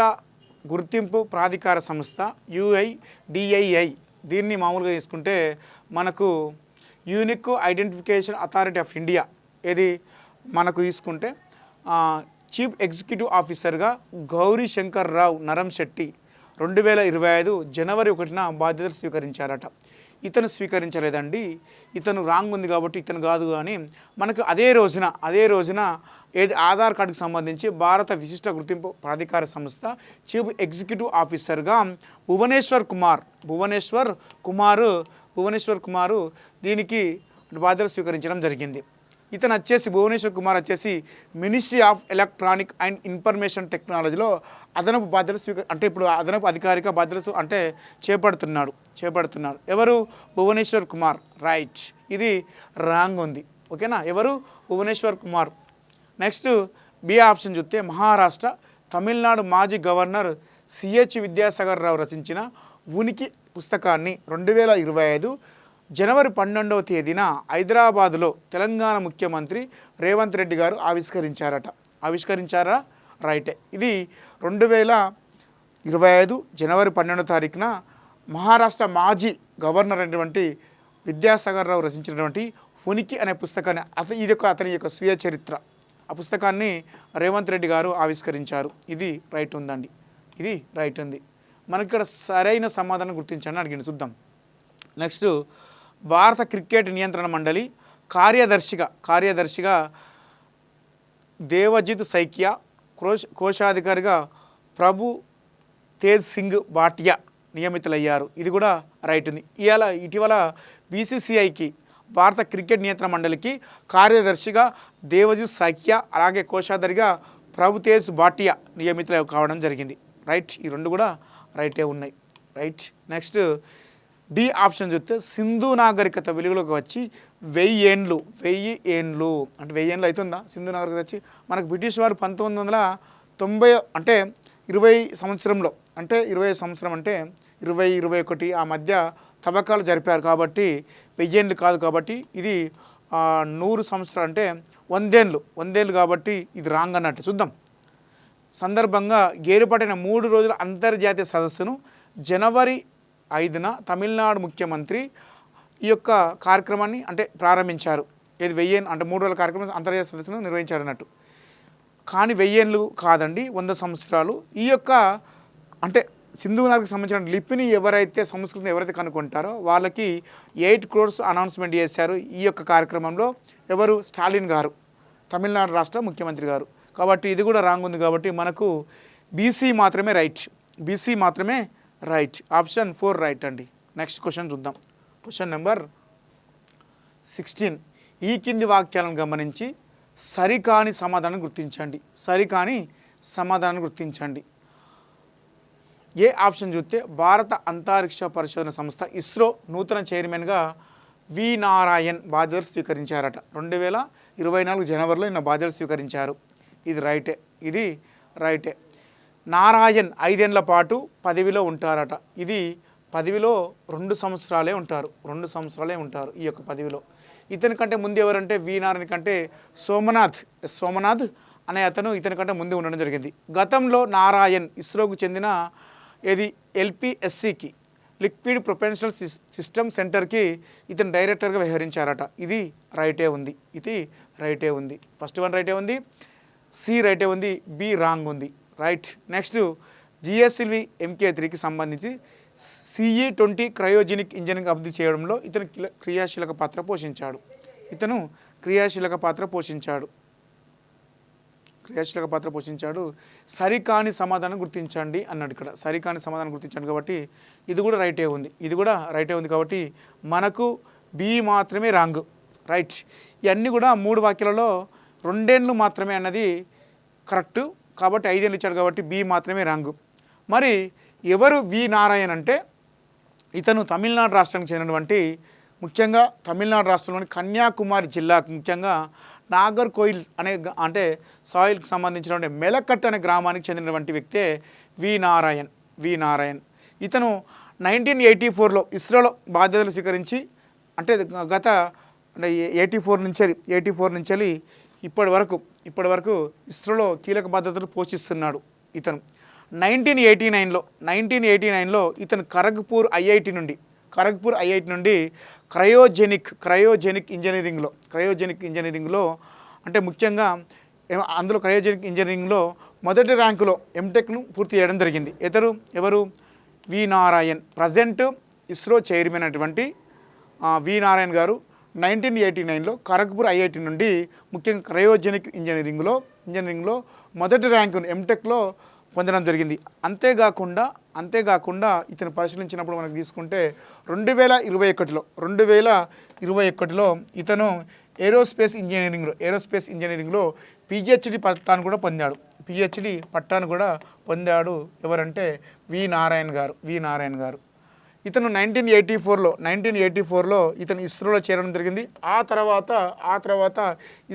Speaker 1: గుర్తింపు ప్రాధికార సంస్థ UIDAI, దీన్ని మామూలుగా తీసుకుంటే మనకు unique identification authority of India, ఏది మనకు తీసుకుంటే చీఫ్ ఎగ్జిక్యూటివ్ ఆఫీసర్గా గౌరీ శంకర్ రావు నరంశెట్టి 2025 జనవరి 1న బాధ్యతలు స్వీకరించారట. ఇతను స్వీకరించలేదండి, ఇతను రాంగ్ ఉంది కాబట్టి ఇతను కాదు. కానీ మనకు అదే రోజున ఏది ఆధార్ కార్డుకు సంబంధించి భారత విశిష్ట గుర్తింపు ప్రాధికార సంస్థ చీఫ్ ఎగ్జిక్యూటివ్ ఆఫీసర్గా భువనేశ్వర్ కుమారు దీనికి బాధ్యతలు స్వీకరించడం జరిగింది. ఇతను వచ్చేసి భువనేశ్వర్ కుమార్ వచ్చేసి ministry of electronic and information టెక్నాలజీలో అదనపు బాధ్యతలు అంటే ఇప్పుడు అదనపు అధికారిక బాధ్యతలు అంటే చేపడుతున్నాడు. ఎవరు? భువనేశ్వర్ కుమార్, రైట్. ఇది రాంగ్ ఉంది, ఓకేనా. ఎవరు? Bhuvneshwar Kumar. Next B option చూస్తే మహారాష్ట్ర తమిళనాడు మాజీ గవర్నర్ సిహెచ్ విద్యాసాగర్ రావు రచించిన ఉనికి పుస్తకాన్ని 2025 జనవరి 12వ తేదీన హైదరాబాదులో తెలంగాణ ముఖ్యమంత్రి రేవంత్ రెడ్డి గారు ఆవిష్కరించారా? రైటే. ఇది 2025 జనవరి 12వ తారీఖున మహారాష్ట్ర మాజీ గవర్నర్ అయినటువంటి విద్యాసాగర్ రావు రచించినటువంటి ఉనికి అనే పుస్తకాన్ని అతని యొక్క స్వీయ చరిత్ర, ఆ పుస్తకాన్ని రేవంత్ రెడ్డి గారు ఆవిష్కరించారు. ఇది రైట్ ఉందండి, ఇది రైట్ ఉంది. మనకి ఇక్కడ సరైన సమాధానం గుర్తించండి అడిగింది, చూద్దాం. నెక్స్ట్ భారత క్రికెట్ నియంత్రణ మండలి కార్యదర్శిగా దేవజిత్ సైకియా, కోశాధికారిగా ప్రభు తేజ్ సింగ్ భాటియా నియమితులయ్యారు. ఇది కూడా రైట్ ఉంది. ఇటీవల BCCIకి భారత క్రికెట్ నియంత్రణ మండలికి కార్యదర్శిగా దేవజిత్ సైకియా, అలాగే కోశాధికారిగా ప్రభు తేజ్ భాటియా నియమితులు కావడం జరిగింది. రైట్. ఈ రెండు కూడా రైటే ఉన్నాయి, రైట్. నెక్స్ట్ డి ఆప్షన్ చూస్తే సింధు నాగరికత వెలుగులోకి వచ్చి 1000 ఏండ్లు అంటే 1000 ఏండ్లు అవుతుందా సింధు నాగరికత వచ్చి? మనకు బ్రిటిష్ వారు 1990 అంటే 20 సంవత్సరంలో అంటే 2021 ఆ మధ్య తవ్వకాలు జరిపారు. కాబట్టి 1000 ఏండ్లు కాదు, కాబట్టి ఇది 100 సంవత్సరాలు అంటే 100 ఏళ్ళు కాబట్టి ఇది రాంగ్ అన్నట్టు. చూద్దాం. సందర్భంగా ఏర్పాటైన 3 రోజుల అంతర్జాతీయ సదస్సును జనవరి 5న తమిళనాడు ముఖ్యమంత్రి ఈ యొక్క కార్యక్రమాన్ని అంటే ప్రారంభించారు. ఇది 1000 అంటే 3 రోజుల కార్యక్రమం అంతర్జాతీయ సదస్సును నిర్వహించారు అన్నట్టు. కానీ 1000 ఏళ్ళు కాదండి, 100 సంవత్సరాలు. ఈ యొక్క అంటే సింధు నాగరికతకు సంబంధించిన లిపిని సంస్కృతిని ఎవరైతే కనుక్కుంటారో వాళ్ళకి 8 crores అనౌన్స్మెంట్ చేశారు ఈ యొక్క కార్యక్రమంలో. ఎవరు? స్టాలిన్ గారు, తమిళనాడు రాష్ట్ర ముఖ్యమంత్రి గారు. కాబట్టి ఇది కూడా రాంగ్ ఉంది. కాబట్టి మనకు BC మాత్రమే రైట్. ఆప్షన్ 4 రైట్ అండి. నెక్స్ట్ క్వశ్చన్ చూద్దాం. Question number 16. ఈ కింది వాక్యాలను గమనించి సరికాని సమాధానం గుర్తించండి. ఏ ఆప్షన్ చూస్తే భారత అంతరిక్ష పరిశోధన సంస్థ ఇస్రో నూతన చైర్మన్గా వి నారాయణ్ బాధ్యతలు స్వీకరించారట. 2024 జనవరిలో ఈయన బాధ్యతలు స్వీకరించారు. ఇది రైటే. నారాయణ్ 5 ఏళ్ల పాటు పదవిలో ఉంటారట. ఇది పదవిలో 2 సంవత్సరాలే ఉంటారు, 2 సంవత్సరాలే ఉంటారు ఈ యొక్క పదవిలో. ఇతని కంటే ముందు ఎవరంటే వి నారాయణ కంటే సోమనాథ్ అనే అతను ఇతని కంటే ముందు ఉండడం జరిగింది. గతంలో నారాయణ్ ఇస్రోకు చెందిన ఏది ఎల్పిఎస్సికి లిక్విడ్ ప్రొపెన్షనల్ సిస్టమ్ సెంటర్కి ఇతను డైరెక్టర్గా వ్యవహరించారట. ఇది రైటే ఉంది, ఇది రైటే ఉంది. ఫస్ట్ వన్ రైటే ఉంది, సి రైటే ఉంది, బి రాంగ్ ఉంది. రైట్. నెక్స్ట్ జిఎస్ఎల్వి MK3కి సంబంధించి CE-20 క్రయోజెనిక్ ఇంజనీరింగ్ అభివృద్ధి చేయడంలో ఇతను క్రియాశీలక పాత్ర పోషించాడు. సరికాని సమాధానం గుర్తించండి అన్నాడు ఇక్కడ. సరికాని సమాధానం గుర్తించండి కాబట్టి ఇది కూడా రైటే ఉంది కాబట్టి మనకు బి మాత్రమే రాంగ్. రైట్. ఇవన్నీ కూడా 3 వాక్యాలలో 2 ఏళ్ళు మాత్రమే అన్నది కరెక్ట్ కాబట్టి 5 ఏళ్ళు ఇచ్చాడు కాబట్టి బి మాత్రమే రాంగ్. మరి ఎవరు వి నారాయణ్ అంటే ఇతను తమిళనాడు రాష్ట్రానికి చెందినటువంటి, ముఖ్యంగా తమిళనాడు రాష్ట్రంలోని కన్యాకుమారి జిల్లాకు ముఖ్యంగా నాగర్కోయిల్ అంటే సాయిల్కి సంబంధించినటువంటి మెలకట్ అనే గ్రామానికి చెందినటువంటి వ్యక్తే వి నారాయణ్. ఇతను 1984లో ఇస్రోలో బాధ్యతలు స్వీకరించి అంటే గత 84 నుంచి ఇప్పటి వరకు ఇస్రోలో కీలక బాధ్యతలు పోషిస్తున్నాడు ఇతను. 1989లో ఇతను ఖరగ్పూర్ ఐఐటి నుండి క్రయోజెనిక్ ఇంజనీరింగ్లో అంటే ముఖ్యంగా అందులో క్రయోజెనిక్ ఇంజనీరింగ్లో మొదటి ర్యాంకులో ఎంటెక్ను పూర్తి చేయడం జరిగింది. ఎవరు వి నారాయణ్. ప్రజెంట్ ఇస్రో చైర్మన్ అటువంటి వి నారాయణ్ గారు 1989లో ఖరగ్పూర్ ఐఐటి నుండి ముఖ్యంగా క్రయోజెనిక్ ఇంజనీరింగ్లో మొదటి ర్యాంకును ఎంటెక్లో పొందడం జరిగింది. అంతేకాకుండా ఇతను పరిశీలించినప్పుడు మనకు తీసుకుంటే 2021లో ఇతను ఏరోస్పేస్ ఇంజనీరింగ్లో పిహెచ్డి పట్టాను కూడా పొందాడు. ఎవరంటే వి నారాయణ్ గారు. ఇతను 1984లో ఇతను ఇస్రోలో చేరడం జరిగింది. ఆ తర్వాత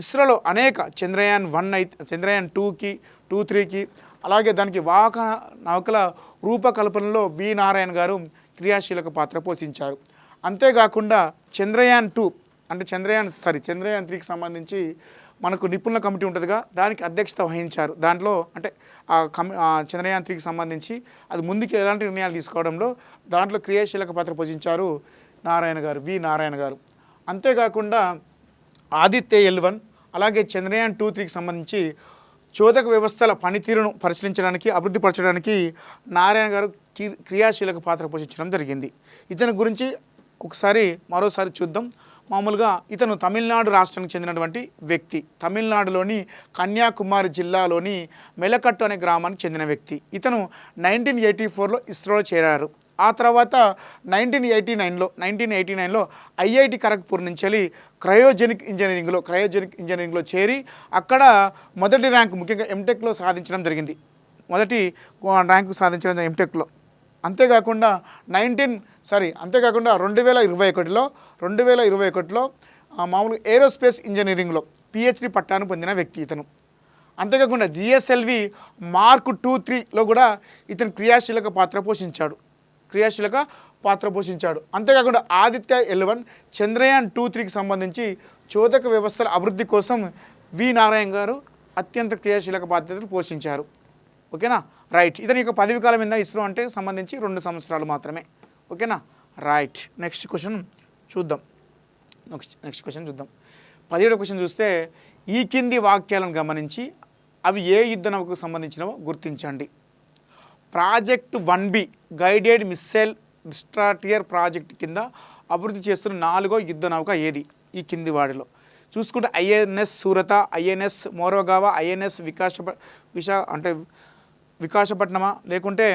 Speaker 1: ఇస్రోలో అనేక చంద్రయాన్ 2కి 2-3కి అలాగే దానికి వాహక నౌకల రూపకల్పనలో వి నారాయణ్ గారు క్రియాశీలక పాత్ర పోషించారు. అంతేకాకుండా చంద్రయాన్ 3కి సంబంధించి మనకు నిపుణుల కమిటీ ఉంటుందిగా, దానికి అధ్యక్షత వహించారు. దాంట్లో అంటే చంద్రయాన్ 3కి సంబంధించి అది ముందుకు ఎలాంటి నిర్ణయాలు తీసుకోవడంలో దాంట్లో క్రియాశీలక పాత్ర పోషించారు వి నారాయణ గారు. అంతేకాకుండా ఆదిత్య L1 అలాగే చంద్రయాన్ 2-3కి సంబంధించి చోదక వ్యవస్థల పనితీరును పరిశీలించడానికి అభివృద్ధిపరచడానికి నారాయణ గారు క్రియాశీలక పాత్ర పోషించడం జరిగింది. ఇతని గురించి మరోసారి చూద్దాం. మామూలుగా ఇతను తమిళనాడు రాష్ట్రానికి చెందినటువంటి వ్యక్తి. తమిళనాడులోని కన్యాకుమారి జిల్లాలోని మెలకట్టు అనే గ్రామానికి చెందిన వ్యక్తి. ఇతను 1984లో ఇస్రోలో చేరారు. ఆ తర్వాత 1989లో ఐఐటి ఖరగ్పూర్ నుంచి క్రయోజెనిక్ ఇంజనీరింగ్లో చేరి అక్కడ మొదటి ర్యాంకు ముఖ్యంగా ఎంటెక్లో సాధించడం జరిగింది. మొదటి ర్యాంకు సాధించడం ఎంటెక్లో. అంతేకాకుండా 2021లో మామూలుగా ఏరోస్పేస్ ఇంజనీరింగ్లో పిహెచ్డి పట్టాను పొందిన వ్యక్తి ఇతను. అంతేకాకుండా జిఎస్ఎల్వి మార్క్ 2-3లో కూడా ఇతను క్రియాశీలక పాత్ర పోషించాడు. అంతేకాకుండా ఆదిత్య L1 చంద్రయాన్ 2-3కి సంబంధించి చోదక వ్యవస్థల అభివృద్ధి కోసం వి నారాయణ్ గారు అత్యంత క్రియాశీలక బాధ్యతలు పోషించారు. ఓకేనా. రైట్. ఇతని యొక్క పదవి కాలం మీద ఇస్రో అంటే సంబంధించి 2 సంవత్సరాలు మాత్రమే. ఓకేనా. రైట్. నెక్స్ట్ క్వశ్చన్ చూద్దాం. 17వ క్వశ్చన్ చూస్తే ఈ కింది వాక్యాలను గమనించి అవి ఏ యుద్ధ నౌకకు సంబంధించినవో గుర్తించండి. Project 1B guided missile destroyer project కింద అభివృద్ధి చేస్తున్న 4వ యుద్ధ నౌక ఏది? ఈ కింది వాడిలో చూసుకుంటే INS సూరత, INS మోరోగావా, INS వికాసపట్నమా, లేకుంటే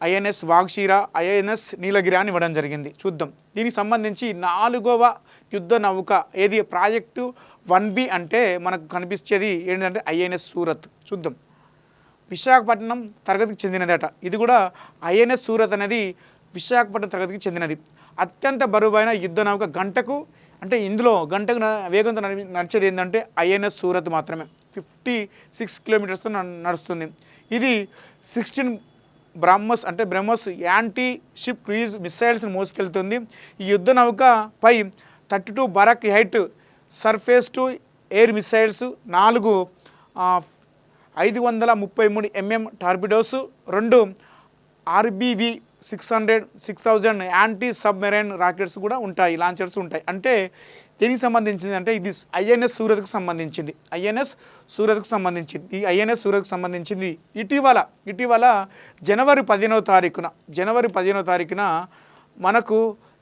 Speaker 1: INS వాగ్షీరా, INS నీలగిరి అని ఇవ్వడం జరిగింది. చూద్దాం. దీనికి సంబంధించి 4వ యుద్ధ నౌక ఏది? ప్రాజెక్టు 1B అంటే మనకు కనిపించేది ఏంటంటే INS సూరత్. చూద్దాం. విశాఖపట్నం తరగతికి చెందినదట. ఇది కూడా INS సూరత్ అనేది విశాఖపట్నం తరగతికి చెందినది. అత్యంత బరువైన యుద్ధ నౌక గంటకు గంటకు వేగంతో నడిచేది ఏంటంటే INS సూరత్ మాత్రమే. 56 కిలోమీటర్స్తో నడుస్తుంది. ఇది 16 బ్రహ్మోస్ అంటే బ్రహ్మోస్ యాంటీ షిప్ క్రూయిజ్ మిసైల్స్ని మోసుకెళ్తుంది. ఈ యుద్ధ నౌక పై 32 Barak eight surface to air missiles, 4 533 mm torpedoes, 2 RBV 6000 anti submarine rockets కూడా ఉంటాయి, లాంచర్స్ ఉంటాయి. అంటే దేనికి సంబంధించింది అంటే ఇది INS సూరత్కు సంబంధించింది. INS సూరత్కు సంబంధించింది. ఈ INS సూరత్కు సంబంధించింది ఇటీవల జనవరి 15వ తారీఖున మనకు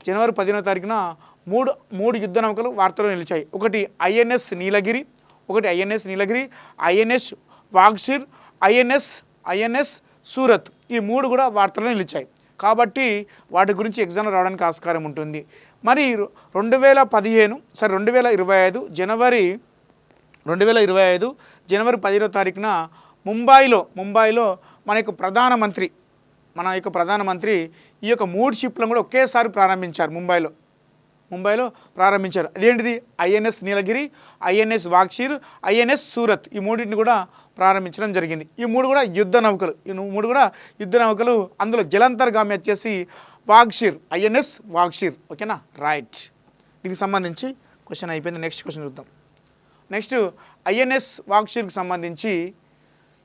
Speaker 1: జనవరి 15వ తారీఖున మూడు యుద్ధ నౌకలు వార్తలో నిలిచాయి. ఒకటి INS నీలగిరి, INS వాగ్షిర్, INS సూరత్. ఈ 3 కూడా వార్తల్లో నిలిచాయి. కాబట్టి వాటి గురించి ఎగ్జామ్ రావడానికి ఆస్కారం ఉంటుంది. మరి 2025 జనవరి 15వ తారీఖున ముంబైలో మన యొక్క ప్రధానమంత్రి ఈ యొక్క 3 షిప్లను కూడా ఒకేసారి ప్రారంభించారు. ముంబైలో ప్రారంభించారు. అదేంటిది INS నీలగిరి, INS వాగ్షిర్, INS సూరత్. ఈ 3టిని కూడా ప్రారంభించడం జరిగింది. ఈ 3 కూడా యుద్ధ నౌకలు. అందులో జలంతర్గామి వచ్చేసి INS వాగ్షిర్. ఓకేనా, రైట్. దీనికి సంబంధించి క్వశ్చన్ అయిపోయింది. నెక్స్ట్ క్వశ్చన్ చూద్దాం. నెక్స్ట్ INS వాగ్షిర్కి సంబంధించి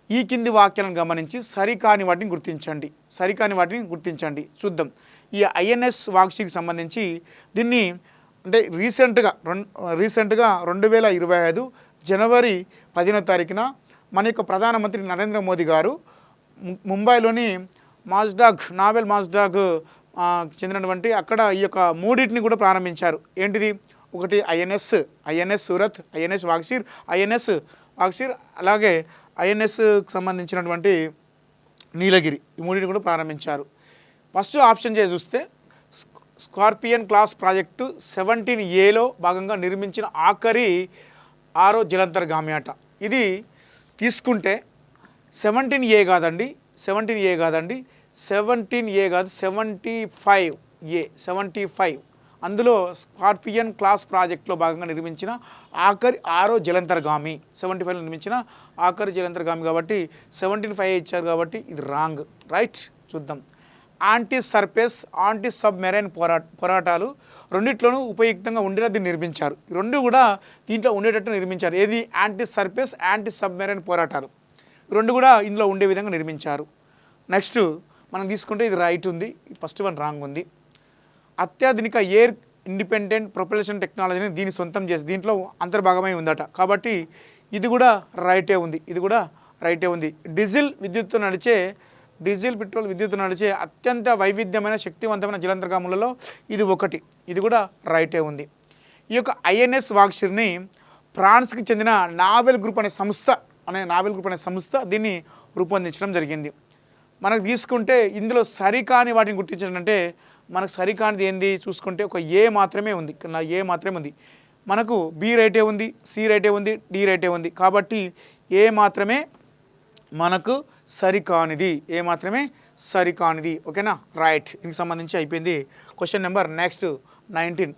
Speaker 1: ఈ కింది వాక్యాలను గమనించి సరికాని వాటిని గుర్తించండి. చూద్దాం. ఈ INS వాగ్షిర్కి సంబంధించి దీన్ని అంటే రీసెంట్గా 2025 జనవరి 10వ తారీఖున మన యొక్క ప్రధానమంత్రి నరేంద్ర మోదీ గారు ముంబైలోని నావెల్ మాజ్డాగ్ చెందినటువంటి అక్కడ ఈ యొక్క 3టిని కూడా ప్రారంభించారు. ఏంటిది? ఒకటి INS సూరత్, INS వాగ్షిర్, అలాగే INSకి సంబంధించినటువంటి నీలగిరి. ఈ 3టిని కూడా ప్రారంభించారు. ఫస్ట్ ఆప్షన్ చేసి చూస్తే స్కార్పియన్ క్లాస్ ప్రాజెక్టు 17Aలో భాగంగా నిర్మించిన ఆఖరి 6వ జలంతర్గామి అట. ఇది తీసుకుంటే 17A కాదండి, 17A కాదు, 75A. అందులో స్కార్పియన్ క్లాస్ ప్రాజెక్టులో భాగంగా నిర్మించిన ఆఖరి 6వ జలంతర్గామి, 75లో నిర్మించిన ఆఖరి జలంతర్గామి కాబట్టి 75 ఇచ్చారు కాబట్టి ఇది రాంగ్. రైట్, చూద్దాం. యాంటీ సర్ఫేస్, యాంటీ సబ్మెరైన్ పోరాటాలు రెండిట్లోనూ ఉపయుక్తంగా ఉండేలా దీన్ని నిర్మించారు. ఈ 2 కూడా దీంట్లో ఉండేటట్టు నిర్మించారు. ఏది? యాంటీ సర్ఫేస్, యాంటీ సబ్మెరైన్ పోరాటాలు 2 కూడా ఇందులో ఉండే విధంగా నిర్మించారు. నెక్స్ట్ మనం తీసుకుంటే ఇది రైట్ ఉంది, ఫస్ట్ వన్ రాంగ్ ఉంది. అత్యాధునిక ఎయిర్ ఇండిపెండెంట్ ప్రొపల్షన్ టెక్నాలజీని దీన్ని సొంతం చేసి దీంట్లో అంతర్భాగమై ఉందట. కాబట్టి ఇది కూడా రైటే ఉంది. డీజిల్ పెట్రోల్ విద్యుత్తు నడిచే అత్యంత వైవిధ్యమైన శక్తివంతమైన జలంతర్గాములలో ఇది ఒకటి. ఇది కూడా రైటే ఉంది. ఈ యొక్క INS వాగ్షిర్ని ఫ్రాన్స్కి చెందిన నావెల్ గ్రూప్ అనే సంస్థ దీన్ని రూపొందించడం జరిగింది. మనకు తీసుకుంటే ఇందులో సరికాని వాటిని గుర్తించడం అంటే మనకు సరికానిది ఏంది చూసుకుంటే ఒక A మాత్రమే ఉంది. మనకు B రైటే ఉంది, C రైటే ఉంది, D రైటే ఉంది. కాబట్టి A మాత్రమే మనకు సరికానిది. ఓకేనా, రైట్. దీనికి సంబంధించి అయిపోయింది క్వశ్చన్ నెంబర్. నెక్స్ట్ 19.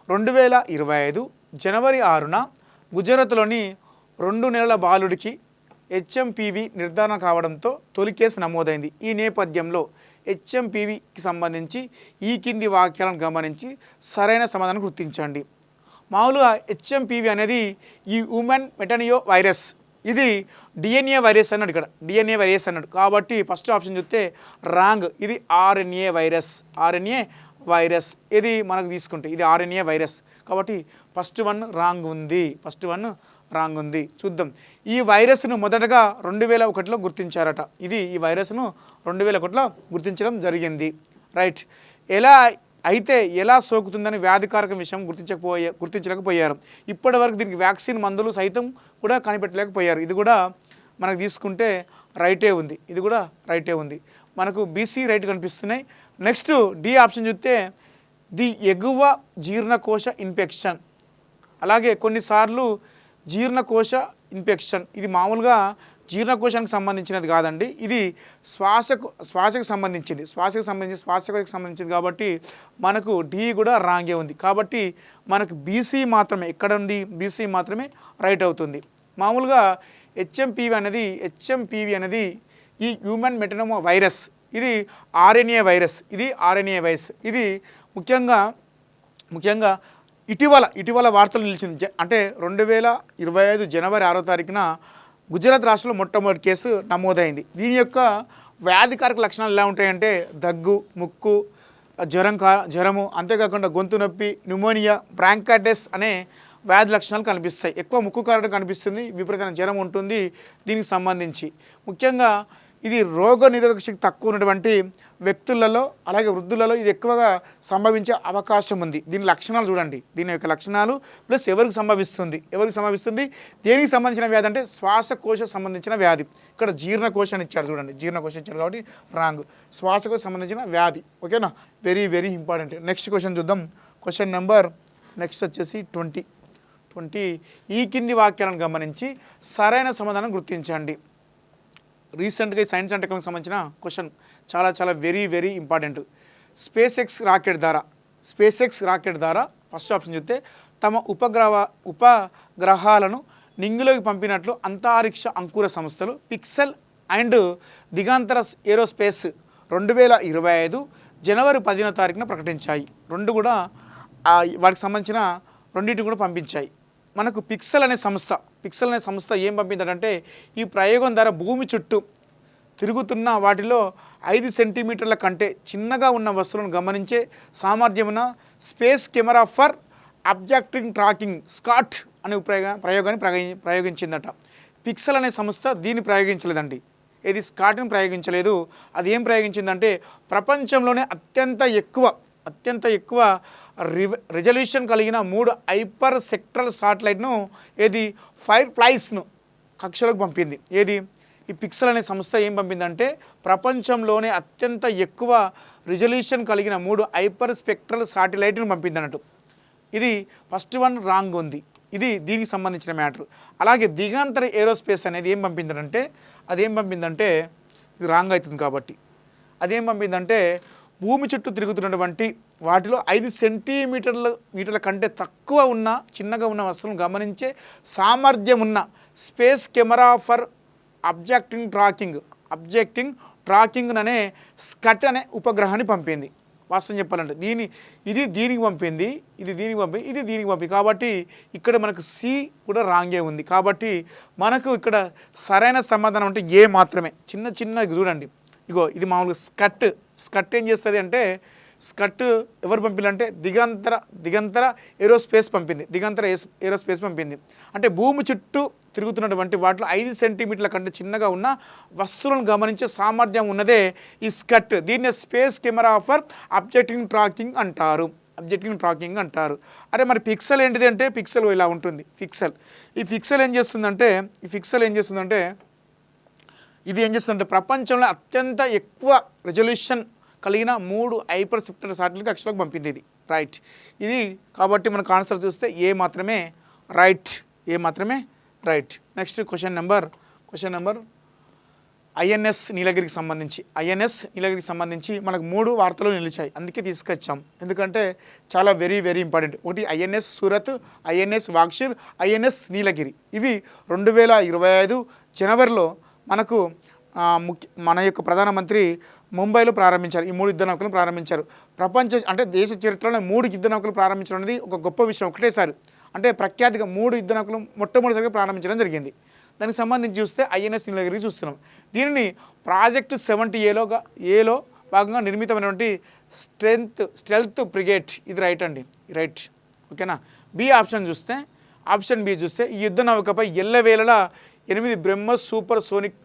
Speaker 1: 2025 జనవరి 6న గుజరాత్లోని 2 నెలల బాలుడికి HMPV నిర్ధారణ కావడంతో తొలి కేసు నమోదైంది. ఈ నేపథ్యంలో HMPVకి సంబంధించి ఈ కింది వాక్యాలను గమనించి సరైన సమాధానం గుర్తించండి. మామూలుగా HMPV అనేది ఈ హ్యూమన్ మెటనియో వైరస్. ఇది DNA వైరస్ అన్నాడు, ఇక్కడ DNA వైరస్ అన్నాడు. కాబట్టి ఫస్ట్ ఆప్షన్ చూస్తే రాంగ్. ఇది RNA వైరస్. ఇది మనకు తీసుకుంటే ఇది RNA వైరస్. కాబట్టి ఫస్ట్ వన్ రాంగ్ ఉంది. చూద్దాం. ఈ వైరస్ను మొదటగా 2001లో గుర్తించారట. ఈ వైరస్ను 2001లో గుర్తించడం జరిగింది. రైట్. ఎలా సోకుతుందని వ్యాధికారక విషయం గుర్తించలేకపోయారు. ఇప్పటివరకు దీనికి వ్యాక్సిన్ మందులు సైతం కూడా కనిపెట్టలేకపోయారు. ఇది కూడా మనకు తీసుకుంటే రైటే ఉంది. మనకు BC రైట్ కనిపిస్తున్నాయి. నెక్స్ట్ D ఆప్షన్ చూస్తే ది ఎగువ జీర్ణకోశ ఇన్ఫెక్షన్. అలాగే కొన్నిసార్లు జీర్ణకోశ ఇన్ఫెక్షన్ ఇది మామూలుగా జీర్ణకోశానికి సంబంధించినది కాదండి. ఇది శ్వాసకు సంబంధించింది కాబట్టి మనకు D కూడా రాంగే ఉంది. కాబట్టి మనకు BC మాత్రమే ఎక్కడ ఉంది? BC మాత్రమే రైట్ అవుతుంది. మామూలుగా HMPV అనేది ఈ హ్యూమన్ మెటనోమా వైరస్. ఇది ఆర్ఎన్ఏ వైరస్, ఇది ఆర్ఎన్ఏ వైరస్. ఇది ముఖ్యంగా ఇటీవల వార్తలు నిలిచింది. అంటే 2025 జనవరి 6వ తారీఖున గుజరాత్ రాష్ట్రంలో మొట్టమొదటి కేసు నమోదైంది. దీని యొక్క వ్యాధికారక లక్షణాలు ఎలా ఉంటాయంటే దగ్గు, ముక్కు, జ్వరము, అంతేకాకుండా గొంతు నొప్పి, న్యూమోనియా, బ్రాంకైటిస్ అనే వ్యాధి లక్షణాలు కనిపిస్తాయి. ఎక్కువ ముక్కు కారడం కనిపిస్తుంది, విపరీతమైన జ్వరం ఉంటుంది దీనికి సంబంధించి. ముఖ్యంగా ఇది రోగ నిరోధక శక్తి తక్కువ ఉన్నటువంటి వ్యక్తులలో అలాగే వృద్ధులలో ఇది ఎక్కువగా సంభవించే అవకాశం ఉంది. దీని లక్షణాలు చూడండి, దీని యొక్క లక్షణాలు ప్లస్ ఎవరికి సంభవిస్తుంది, దేనికి సంబంధించిన వ్యాధి అంటే శ్వాసకోశ సంబంధించిన వ్యాధి. ఇక్కడ జీర్ణకోశాన్ని ఇచ్చారు చూడండి, జీర్ణకోశం ఇచ్చారు కాబట్టి రాంగ్. శ్వాసకోశ సంబంధించిన వ్యాధి. ఓకేనా, very very important. Next question చూద్దాం. క్వశ్చన్ నెంబర్ నెక్స్ట్ వచ్చేసి 20. ఈ కింది వాక్యాలను గమనించి సరైన సమాధానం గుర్తించండి. రీసెంట్గా సైన్స్ అండ్ టెక్నాలజీకి సంబంధించిన క్వశ్చన్ చాలా very very important. Space X rocket ద్వారా ఫస్ట్ ఆప్షన్ చూస్తే తమ ఉపగ్రహాలను నింగిలోకి పంపినట్లు అంతరిక్ష అంకుర సంస్థలు పిక్సెల్ అండ్ దిగాంతర ఏరోస్పేస్ 2025 జనవరి 10వ తారీఖున ప్రకటించాయి. రెండు కూడా వాటికి సంబంధించిన రెండింటిని కూడా పంపించాయి. మనకు పిక్సెల్ అనే సంస్థ ఏం పంపిందంటే ఈ ప్రయోగం ద్వారా భూమి చుట్టూ తిరుగుతున్న వాటిలో 5 సెంటీమీటర్ల కంటే చిన్నగా ఉన్న వస్తువులను గమనించే సామర్థ్యం ఉన్న space camera for objective tracking SCOT అనే ప్రయోగాన్ని ప్రయోగించిందట. పిక్సెల్ అనే సంస్థ దీన్ని ప్రయోగించలేదండి, ఏది స్కాట్ని ప్రయోగించలేదు. అది ఏం ప్రయోగించిందంటే ప్రపంచంలోనే అత్యంత ఎక్కువ రిజల్యూషన్ కలిగిన 3 హైపర్ సెక్ట్రల్ శాటిలైట్ను ఏది ఫైర్ఫ్లైస్ను కక్షలోకి పంపింది. ఏది ఈ పిక్సెల్ అనే సంస్థ ఏం పంపిందంటే ప్రపంచంలోనే అత్యంత ఎక్కువ రిజల్యూషన్ కలిగిన 3 హైపర్ స్పెక్ట్రల్ శాటిలైట్ను పంపింది అన్నట్టు. ఇది ఫస్ట్ వన్ రాంగ్ ఉంది, ఇది దీనికి సంబంధించిన మ్యాటర్. అలాగే దిగాంతర ఏరోస్పేస్ అనేది ఏం పంపిందంటే ఇది రాంగ్ అవుతుంది కాబట్టి అదేం పంపిందంటే భూమి చుట్టూ తిరుగుతున్నటువంటి వాటిలో 5 సెంటీమీటర్ల కంటే తక్కువ ఉన్న చిన్నగా ఉన్న వస్తువులను గమనించే సామర్థ్యం ఉన్న space camera for objective tracking అనే స్కట్ అనే ఉపగ్రహాన్ని పంపింది. వాస్తవం చెప్పాలంటే ఇది దీనికి పంపింది. కాబట్టి ఇక్కడ మనకు సి కూడా రాంగే ఉంది. కాబట్టి మనకు ఇక్కడ సరైన సమాధానం అంటే ఏ మాత్రమే. చిన్న చూడండి, ఇగో ఇది మామూలుగా స్కట్ ఏం చేస్తుంది అంటే ఎవరు పంపిందంటే దిగంతర ఏరోస్పేస్ పంపింది. అంటే భూమి చుట్టూ తిరుగుతున్నటువంటి వాటిలో 5 సెంటీమీటర్ల కంటే చిన్నగా ఉన్న వస్తువులను గమనించే సామర్థ్యం ఉన్నదే ఈ స్కట్. దీన్నే space camera for objective tracking అంటారు. అరే మరి పిక్సెల్ ఏంటిది అంటే పిక్సెల్ ఇలా ఉంటుంది. ఈ పిక్సెల్ ఏం చేస్తుందంటే ఇది ఏం చేస్తుందంటే ప్రపంచంలో అత్యంత ఎక్కువ రెజల్యూషన్ కలిగిన 3 హైపర్ సెక్ట్రల్ శాటిలైట్ కక్షలోకి పంపింది. ఇది రైట్. ఇది కాబట్టి మనకు ఆన్సర్ చూస్తే ఏ మాత్రమే right. Next question number INS నీలగిరికి సంబంధించి మనకు 3 వార్తలు నిలిచాయి, అందుకే తీసుకొచ్చాం. ఎందుకంటే చాలా వెరీ వెరీ ఇంపార్టెంట్. ఒకటి INS Surat, INS Vagsheer, INS Nilgiri. ఇవి 2025 జనవరిలో మనకు మన యొక్క ప్రధానమంత్రి ముంబైలో ప్రారంభించారు. ఈ 3 యుద్ధ నౌకలను ప్రారంభించారు. దేశ చరిత్రలో 3 యుద్ధ నౌకలు ప్రారంభించడం అనేది ఒక గొప్ప విషయం. ఒకటేసారి అంటే ప్రఖ్యాతిగా 3 యుద్ధ నౌకలు మొట్టమొదటిసారిగా ప్రారంభించడం జరిగింది. దానికి సంబంధించి చూస్తే ఐఎన్ఎస్ నీలగిరి చూస్తున్నాం. దీనిని ప్రాజెక్ట్ 70ఏలో భాగంగా నిర్మితమైనటువంటి స్టెల్త్ ఫ్రిగేట్. ఇది రైట్ అండి, రైట్. ఓకేనా. ఆప్షన్ బి చూస్తే ఈ యుద్ధ నౌకపై ఎల్లవేళలా 8 BrahMos super sonic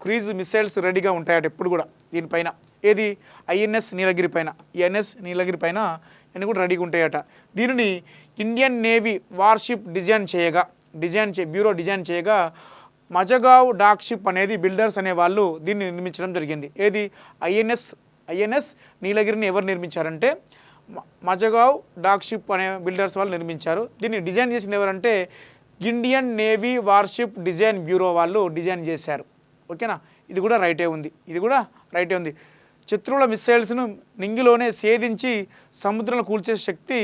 Speaker 1: cruise missiles రెడీగా ఉంటాయట ఎప్పుడు కూడా. దీనిపైన ఏది ఐఎన్ఎస్ నీలగిరి పైన అన్నీ కూడా రెడీగా ఉంటాయట. దీనిని Indian navy worship bureau design చేయగా మజగావ్ డాక్ షిప్ అనేది బిల్డర్స్ అనే వాళ్ళు దీన్ని నిర్మించడం జరిగింది. ఏది ఐఎన్ఎస్ నీలగిరిని ఎవరు నిర్మించారంటే మజగావ్ డాక్ షిప్ అనే బిల్డర్స్ వాళ్ళు నిర్మించారు. దీన్ని డిజైన్ చేసింది ఎవరంటే Indian navy worship design bureau వాళ్ళు డిజైన్ చేశారు. ఓకేనా. ఇది కూడా రైటే ఉంది. శత్రువుల మిసైల్స్ను నింగిలోనే సేధించి సముద్రంలో కూల్చే శక్తి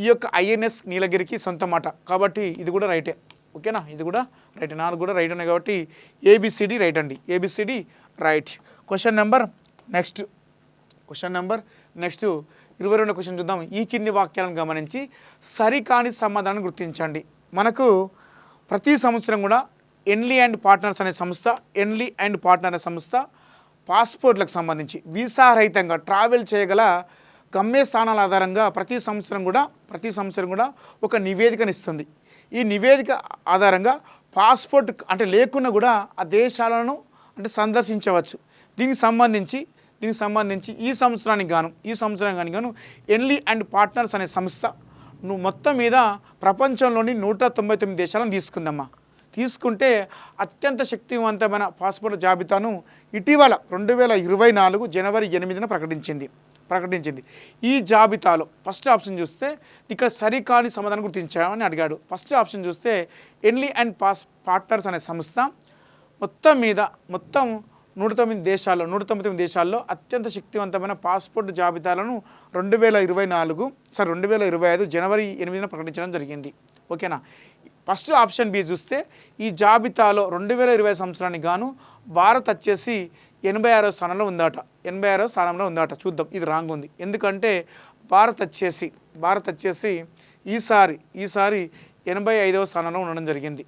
Speaker 1: ఈ యొక్క ఐఎన్ఎస్ నీలగిరికి సొంతమాట. కాబట్టి ఇది కూడా రైటే. ఓకేనా, ఇది కూడా రైట్. 4 కూడా రైట్ ఉన్నాయి కాబట్టి ఏబిసిడి రైట్ అండి, A B C D right. Question number next question number 22 question చూద్దాం. ఈ కింది వాక్యాలను గమనించి సరికాని సమాధానం గుర్తించండి. మనకు ప్రతి సంవత్సరం కూడా ఎన్లీ అండ్ పార్ట్నర్స్ అనే సంస్థ పాస్పోర్ట్లకు సంబంధించి వీసా రహితంగా ట్రావెల్ చేయగల గమ్యస్థానాల ఆధారంగా ప్రతి సంవత్సరం కూడా ఒక నివేదికను ఇస్తుంది. ఈ నివేదిక ఆధారంగా పాస్పోర్ట్ అంటే లేకున్నా కూడా ఆ దేశాలను అంటే సందర్శించవచ్చు. దీనికి సంబంధించి ఈ సంవత్సరానికి గాను ఎన్లీ అండ్ పార్ట్నర్స్ అనే సంస్థ మొత్తం మీద ప్రపంచంలోని 199 దేశాలను తీసుకుందమ్మా. తీసుకుంటే అత్యంత శక్తివంతమైన పాస్పోర్ట్ జాబితాను ఇటీవల 2024 జనవరి 8న ప్రకటించింది. ఈ జాబితాలో ఫస్ట్ ఆప్షన్ చూస్తే ఇక్కడ సరికాని సమాధానం గుర్తించామని అడిగాడు. ఫస్ట్ ఆప్షన్ చూస్తే ఎన్లీ అండ్ పార్ట్నర్స్ అనే సంస్థ మొత్తం 199 దేశాల్లో అత్యంత శక్తివంతమైన పాస్పోర్ట్ జాబితాలను 2025 జనవరి 8న ప్రకటించడం జరిగింది. ఓకేనా. ఫస్ట్ ఆప్షన్ బి చూస్తే ఈ జాబితాలో 2020 సంవత్సరానికి గాను భారత్ వచ్చేసి 86వ స్థానంలో ఉందట. చూద్దాం, ఇది రాంగ్ ఉంది. ఎందుకంటే భారత్ వచ్చేసి ఈసారి 85వ స్థానంలో ఉండడం జరిగింది.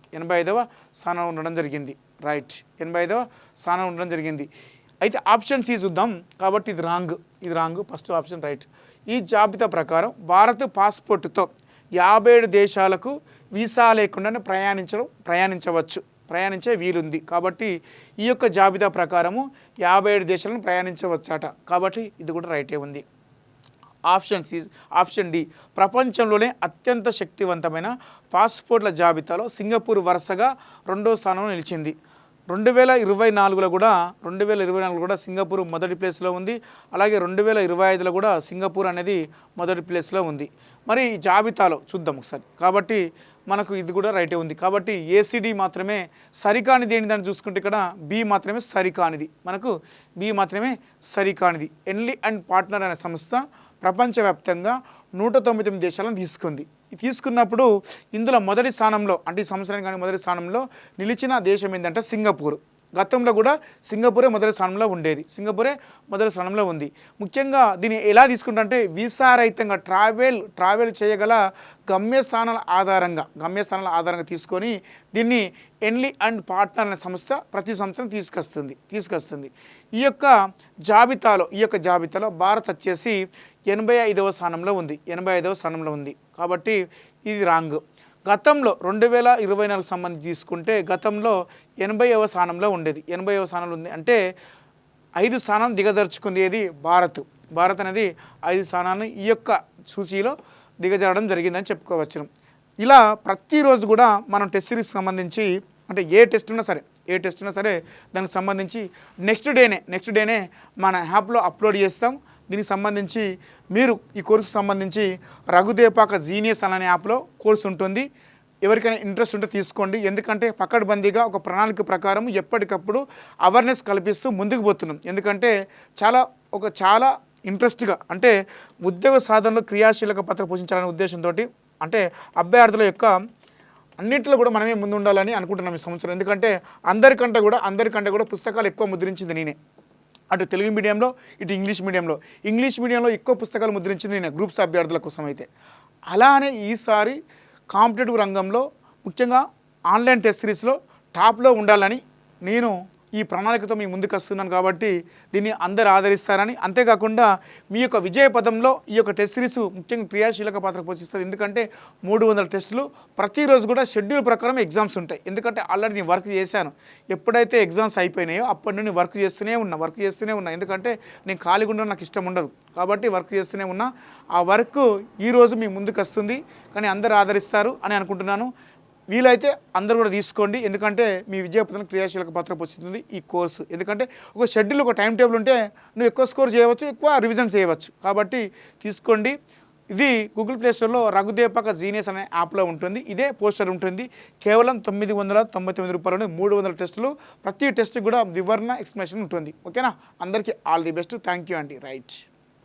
Speaker 1: రైట్, 85వ స్థానంలో ఉండడం జరిగింది. అయితే ఆప్షన్ సి చూద్దాం. కాబట్టి ఇది రాంగ్. First option right. ఈ జాబితా ప్రకారం భారత్ పాస్పోర్టుతో 57 దేశాలకు వీసా లేకుండానే ప్రయాణించే వీలుంది. కాబట్టి ఈ యొక్క జాబితా ప్రకారము 57 దేశాలను ప్రయాణించవచ్చట. కాబట్టి ఇది కూడా రైటే ఉంది. ఆప్షన్ డి ప్రపంచంలోనే అత్యంత శక్తివంతమైన పాస్పోర్ట్ల జాబితాలో సింగపూర్ వరుసగా 2వ స్థానంలో నిలిచింది. 2024లో కూడా సింగపూర్ మొదటి ప్లేస్లో ఉంది. అలాగే 2025లో కూడా సింగపూర్ అనేది మొదటి ప్లేస్లో ఉంది. మరి ఈ జాబితాలో చూద్దాం ఒకసారి. కాబట్టి మనకు ఇది కూడా రైటే ఉంది. కాబట్టి ఏసీడీ మాత్రమే సరికానిది. ఏంటిదని చూసుకుంటే ఇక్కడ బి మాత్రమే సరికానిది. ఎన్లీ అండ్ పార్ట్నర్ అనే సంస్థ ప్రపంచవ్యాప్తంగా 199 దేశాలను తీసుకున్నప్పుడు ఇందులో మొదటి స్థానంలో, అంటే ఈ సంవత్సరానికి కానీ మొదటి స్థానంలో నిలిచిన దేశం ఏంటంటే సింగపూర్. గతంలో కూడా సింగపూరే మొదటి స్థానంలో ఉంది. ముఖ్యంగా దీన్ని ఎలా తీసుకుంటే వీసా రహితంగా ట్రావెల్ చేయగల గమ్యస్థానాల ఆధారంగా తీసుకొని దీన్ని ఎన్లీ అండ్ పార్ట్నర్ అనే సంస్థ ప్రతి సంవత్సరం తీసుకొస్తుంది. ఈ యొక్క జాబితాలో భారత్ వచ్చేసి 85వ స్థానంలో ఉంది. కాబట్టి ఇది రాంగ్. గతంలో 2024 సంబంధించి తీసుకుంటే గతంలో 80వ స్థానంలో ఉంది. అంటే 5 స్థానాలు దిగజార్చుకుంది. ఏది భారత్ అనేది 5 స్థానాలను ఈ యొక్క సూచీలో దిగజారడం జరిగిందని చెప్పుకోవచ్చు. ఇలా ప్రతిరోజు కూడా మనం టెస్ట్ సిరీస్ సంబంధించి అంటే ఏ టెస్ట్ ఉన్నా సరే దానికి సంబంధించి నెక్స్ట్ డేనే మన యాప్లో అప్లోడ్ చేస్తాం. దీనికి సంబంధించి మీరు ఈ కోర్సుకు సంబంధించి రఘుదేపాక జీనియస్ అనే యాప్లో కోర్సు ఉంటుంది. ఎవరికైనా ఇంట్రెస్ట్ ఉంటే తీసుకోండి. ఎందుకంటే పకడ్బందీగా ఒక ప్రణాళిక ప్రకారం ఎప్పటికప్పుడు అవేర్నెస్ కల్పిస్తూ ముందుకు పోతున్నాం. ఎందుకంటే చాలా ఇంట్రెస్ట్గా అంటే ఉద్యోగ సాధనలో క్రియాశీలక పాత్ర పోషించాలనే ఉద్దేశంతో అంటే అభ్యర్థుల యొక్క అన్నింటిలో కూడా మనమే ముందు ఉండాలని అనుకుంటున్నాం ఈ సంవత్సరం. ఎందుకంటే అందరికంటే కూడా పుస్తకాలు ఎక్కువ ముద్రించింది నేనే. అటు తెలుగు మీడియంలో ఇటు ఇంగ్లీష్ మీడియంలో ఎక్కువ పుస్తకాలు ముద్రించింది నేను గ్రూప్స్ అభ్యర్థుల కోసం అయితే. అలానే ఈసారి కాంపిటేటివ్ రంగంలో ముఖ్యంగా ఆన్లైన్ టెస్ట్ సిరీస్లో టాప్లో ఉండాలని నేను ఈ ప్రణాళికతో మీ ముందుకు వస్తున్నాను. కాబట్టి దీన్ని అందరూ ఆదరిస్తారని, అంతేకాకుండా మీ యొక్క విజయ పదంలో ఈ యొక్క టెస్ట్ సిరీస్ ముఖ్యంగా క్రియాశీలక పాత్ర పోషిస్తుంది. ఎందుకంటే 300 టెస్టులు ప్రతిరోజు కూడా షెడ్యూల్ ప్రకారం ఎగ్జామ్స్ ఉంటాయి. ఎందుకంటే ఆల్రెడీ నేను వర్క్ చేశాను. ఎప్పుడైతే ఎగ్జామ్స్ అయిపోయినాయో అప్పటి నుండి వర్క్ చేస్తూనే ఉన్నా. ఎందుకంటే నేను ఖాళీగా ఉండడం నాకు ఇష్టం ఉండదు. కాబట్టి వర్క్ చేస్తూనే ఉన్నా. ఆ వర్క్ ఈరోజు మీ ముందుకు వస్తుంది. కానీ అందరూ ఆదరిస్తారు అని అనుకుంటున్నాను. వీలైతే అందరూ కూడా తీసుకోండి. ఎందుకంటే మీ విజయపథంలో క్రియాశీలక పాత్ర పోషిస్తుంది ఈ కోర్సు. ఎందుకంటే ఒక షెడ్యూల్, ఒక టైం టేబుల్ ఉంటే నువ్వు ఎక్కువ స్కోర్ చేయవచ్చు, ఎక్కువ రివిజన్ చేయవచ్చు. కాబట్టి తీసుకోండి. ఇది గూగుల్ ప్లే స్టోర్లో రఘుదేపాక జీనియస్ అనే యాప్లో ఉంటుంది. ఇదే పోస్టర్ ఉంటుంది. కేవలం 999 రూపాయలు 300 టెస్టులు. ప్రతి టెస్ట్ కూడా వివరణ ఎక్స్ప్లెనేషన్ ఉంటుంది. ఓకేనా. అందరికీ all the best. Thank you అండి. రైట్.